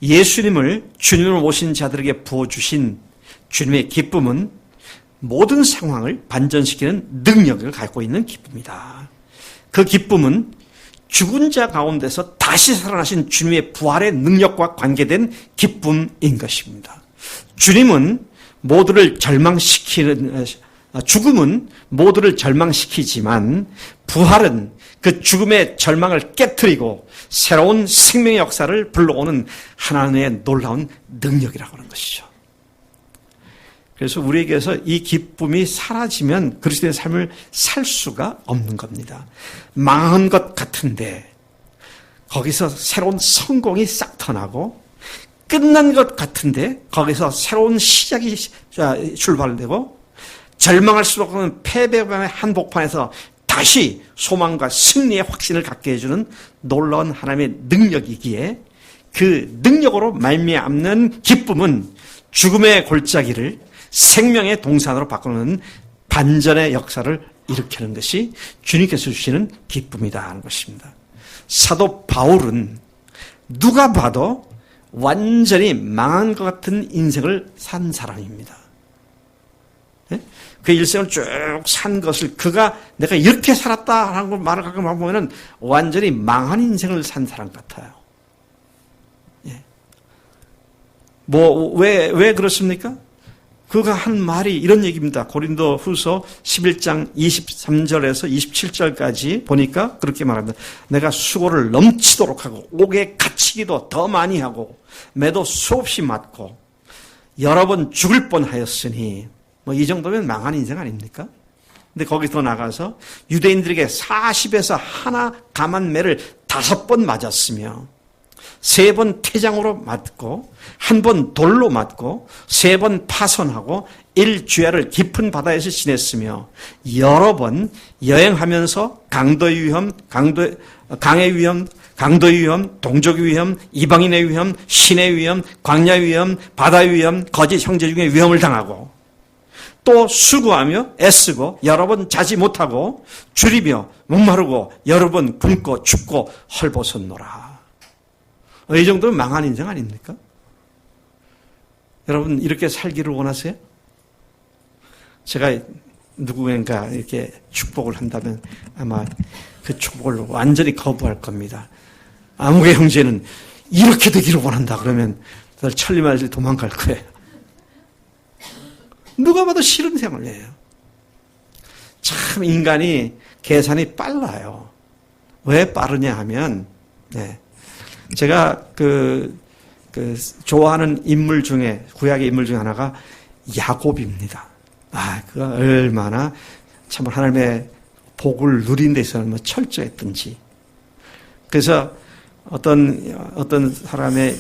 예수님을 주님으로 모신 자들에게 부어주신 주님의 기쁨은 모든 상황을 반전시키는 능력을 갖고 있는 기쁨이다. 그 기쁨은 죽은 자 가운데서 다시 살아나신 주님의 부활의 능력과 관계된 기쁨인 것입니다. 주님은 모두를 죽음은 모두를 절망시키지만 부활은 그 죽음의 절망을 깨트리고 새로운 생명의 역사를 불러오는 하나님의 놀라운 능력이라고 하는 것이죠. 그래서 우리에게서 이 기쁨이 사라지면 그리스도의 삶을 살 수가 없는 겁니다. 망한 것 같은데 거기서 새로운 성공이 싹 터나고, 끝난 것 같은데 거기서 새로운 시작이 출발되고, 절망할 수밖에 없는 패배의 한복판에서 다시 소망과 승리의 확신을 갖게 해주는 놀라운 하나님의 능력이기에, 그 능력으로 말미암는 기쁨은 죽음의 골짜기를 생명의 동산으로 바꾸는 반전의 역사를 일으키는 것이 주님께서 주시는 기쁨이다 하는 것입니다. 사도 바울은 누가 봐도 완전히 망한 것 같은 인생을 산 사람입니다. 그 일생을 쭉 산 것을 내가 이렇게 살았다라는 걸 말을 가끔 보면은 완전히 망한 인생을 산 사람 같아요. 왜 그렇습니까? 그가 한 말이 이런 얘기입니다. 고린도 후서 11장 23절에서 27절까지 보니까 그렇게 말합니다. 내가 수고를 넘치도록 하고 옥에 갇히기도 더 많이 하고 매도 수없이 맞고 여러 번 죽을 뻔하였으니, 이 정도면 망한 인생 아닙니까? 근데 거기서 나가서 유대인들에게 40에서 하나 감한 매를 5번 맞았으며 3번 태장으로 맞고 1번 돌로 맞고 3번 파손하고 1주야를 깊은 바다에서 지냈으며 여러 번 여행하면서 강도의 위험, 강의 위험, 강도의 위험, 동족의 위험, 이방인의 위험, 신의 위험, 광야의 위험, 바다의 위험, 거짓 형제 중에 위험을 당하고, 또 수고하며 애쓰고 여러 번 자지 못하고 줄이며 목마르고 여러 번 굶고 춥고 헐벗었노라. 이 정도면 망한 인생 아닙니까? 여러분 이렇게 살기를 원하세요? 제가 누구인가 이렇게 축복을 한다면 아마 그 축복을 완전히 거부할 겁니다. 아무개 형제는 이렇게 되기를 원한다 그러면 늘 천리말리 도망갈 거예요. 누가 봐도 싫은 생활이에요. 참 인간이 계산이 빨라요. 왜 빠르냐 하면, 제가 좋아하는 인물 중에, 구약의 인물 중에 하나가 야곱입니다. 그가 얼마나 참 하나님의 복을 누린 데 있어서 철저했던지. 그래서 어떤 사람의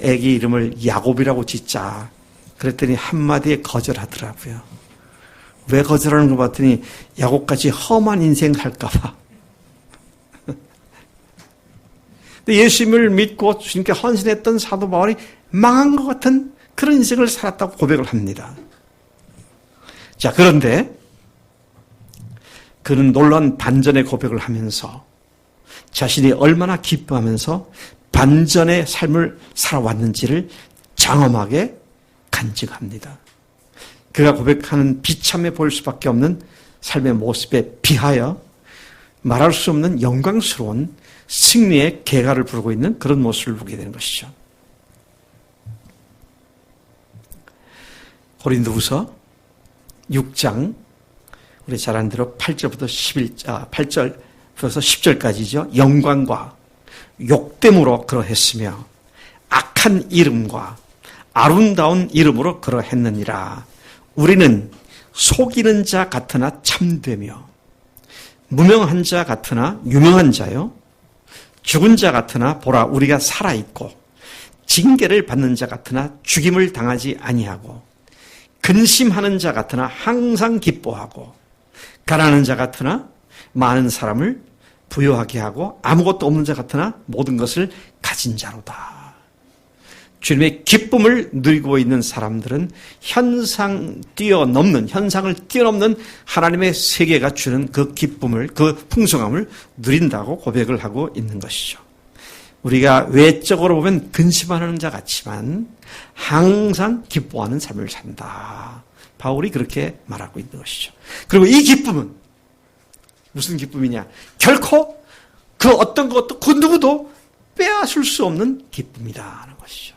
애기 이름을 야곱이라고 짓자. 그랬더니 한마디에 거절하더라고요. 왜 거절하는 거 봤더니 야곱같이 험한 인생 살까봐. 근데 예수님을 믿고 주님께 헌신했던 사도 바울이 망한 것 같은 그런 인생을 살았다고 고백을 합니다. 자, 그런데 그는 놀라운 반전의 고백을 하면서 자신이 얼마나 기뻐하면서 반전의 삶을 살아왔는지를 장엄하게 간직합니다. 그가 고백하는 비참해 보일 수밖에 없는 삶의 모습에 비하여 말할 수 없는 영광스러운 승리의 계가를 부르고 있는 그런 모습을 보게 되는 것이죠. 고린도후서 6장 우리 잘 아는 대로 8절부터 10절까지죠. 영광과 욕됨으로 그러했으며 악한 이름과 아름다운 이름으로 그러했느니라. 우리는 속이는 자 같으나 참되며 무명한 자 같으나 유명한 자요, 죽은 자 같으나 보라 우리가 살아있고 징계를 받는 자 같으나 죽임을 당하지 아니하고 근심하는 자 같으나 항상 기뻐하고 가난한 자 같으나 많은 사람을 부유하게 하고 아무것도 없는 자 같으나 모든 것을 가진 자로다. 주님의 기쁨을 누리고 있는 사람들은 현상을 뛰어넘는 하나님의 세계가 주는 그 기쁨을, 그 풍성함을 누린다고 고백을 하고 있는 것이죠. 우리가 외적으로 보면 근심하는 자 같지만 항상 기뻐하는 삶을 산다. 바울이 그렇게 말하고 있는 것이죠. 그리고 이 기쁨은 무슨 기쁨이냐? 결코 그 어떤 것도 그 누구도 빼앗을 수 없는 기쁨이다 하는 것이죠.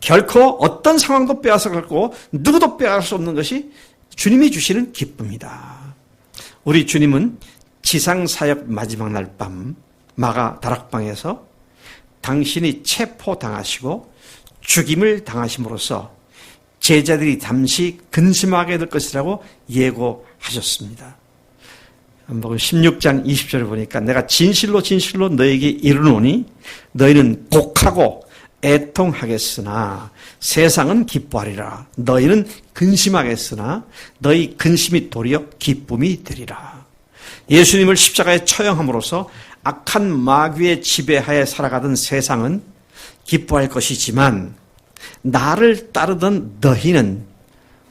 결코 어떤 상황도 빼앗아 갖고 누구도 빼앗을 수 없는 것이 주님이 주시는 기쁨이다. 우리 주님은 지상사역 마지막 날 밤 마가 다락방에서 당신이 체포당하시고 죽임을 당하심으로써 제자들이 잠시 근심하게 될 것이라고 예고하셨습니다. 16장 20절을 보니까 내가 진실로 진실로 너에게 이르노니 너희는 곡하고 애통하겠으나 세상은 기뻐하리라. 너희는 근심하겠으나 너희 근심이 도리어 기쁨이 되리라. 예수님을 십자가에 처형함으로써 악한 마귀의 지배하에 살아가던 세상은 기뻐할 것이지만 나를 따르던 너희는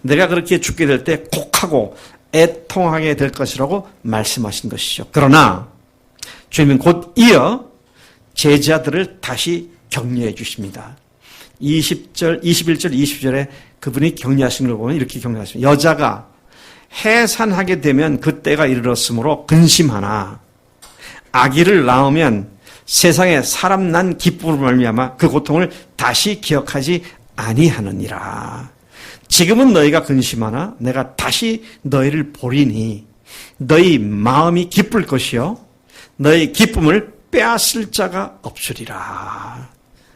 내가 그렇게 죽게 될 때 곡하고 애통하게 될 것이라고 말씀하신 것이죠. 그러나 주님은 곧 이어 제자들을 다시 격려해 주십니다. 20절, 21절, 20절에 그분이 격려하신 걸 보면 이렇게 격려하십니다. 여자가 해산하게 되면 그때가 이르렀으므로 근심하나 아기를 낳으면 세상에 사람 난 기쁨으로 말미암아 그 고통을 다시 기억하지 아니하느니라. 지금은 너희가 근심하나 내가 다시 너희를 보리니 너희 마음이 기쁠 것이요 너희 기쁨을 빼앗을 자가 없으리라.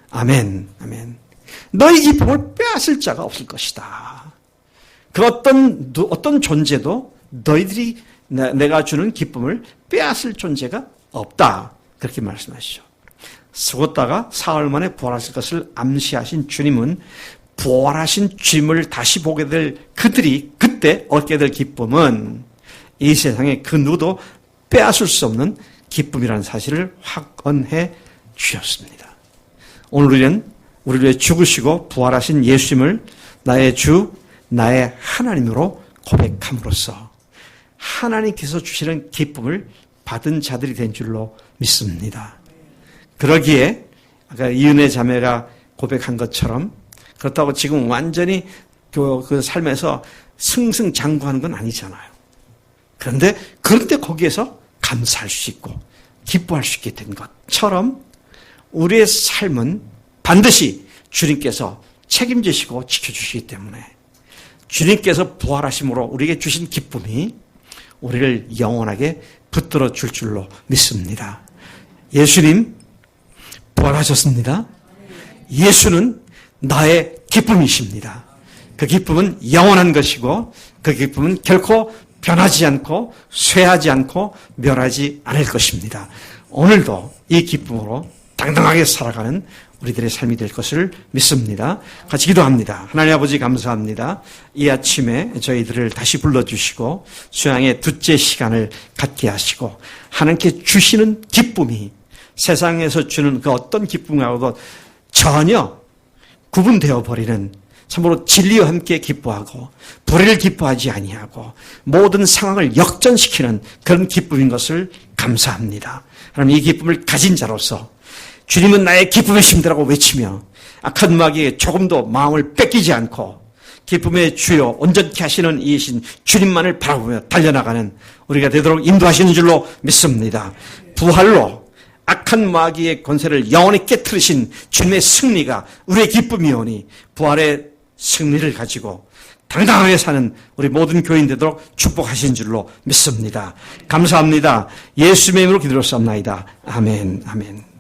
아멘, 아멘. 너희 기쁨을 빼앗을 자가 없을 것이다. 그 어떤 존재도 너희들이 내가 주는 기쁨을 빼앗을 존재가 없다. 그렇게 말씀하시죠. 죽었다가 사흘 만에 부활하실 것을 암시하신 주님은 부활하신 주님을 다시 보게 될 그들이 그때 얻게 될 기쁨은 이 세상에 그 누구도 빼앗을 수 없는 기쁨이라는 사실을 확언해 주셨습니다. 오늘 우리는 우리를 위해 죽으시고 부활하신 예수님을 나의 주, 나의 하나님으로 고백함으로써 하나님께서 주시는 기쁨을 받은 자들이 된 줄로 믿습니다. 그러기에 아까 이은혜 자매가 고백한 것처럼 그렇다고 지금 완전히 그 삶에서 승승장구하는 건 아니잖아요. 그런데 거기에서 감사할 수 있고 기뻐할 수 있게 된 것처럼 우리의 삶은 반드시 주님께서 책임지시고 지켜주시기 때문에 주님께서 부활하심으로 우리에게 주신 기쁨이 우리를 영원하게 붙들어 줄 줄로 믿습니다. 예수님 부활하셨습니다. 예수는 나의 기쁨이십니다. 그 기쁨은 영원한 것이고 그 기쁨은 결코 변하지 않고 쇠하지 않고 멸하지 않을 것입니다. 오늘도 이 기쁨으로 당당하게 살아가는 우리들의 삶이 될 것을 믿습니다. 같이 기도합니다. 하나님 아버지 감사합니다. 이 아침에 저희들을 다시 불러주시고 수양의 둘째 시간을 갖게 하시고 하나님께 주시는 기쁨이 세상에서 주는 그 어떤 기쁨하고도 전혀 구분되어 버리는 참으로 진리와 함께 기뻐하고 불의를 기뻐하지 아니하고 모든 상황을 역전시키는 그런 기쁨인 것을 감사합니다. 하나님 이 기쁨을 가진 자로서 주님은 나의 기쁨이십니다라고 외치며 악한 마귀에 조금도 마음을 뺏기지 않고 기쁨의 주요 온전케 하시는 이신 주님만을 바라보며 달려나가는 우리가 되도록 인도하시는 줄로 믿습니다. 부활로 악한 마귀의 권세를 영원히 깨트리신 주님의 승리가 우리의 기쁨이오니 부활의 승리를 가지고 당당하게 사는 우리 모든 교인 되도록 축복하신 줄로 믿습니다. 감사합니다. 예수님의 이름으로 기도했사옵나이다. 아멘, 아멘.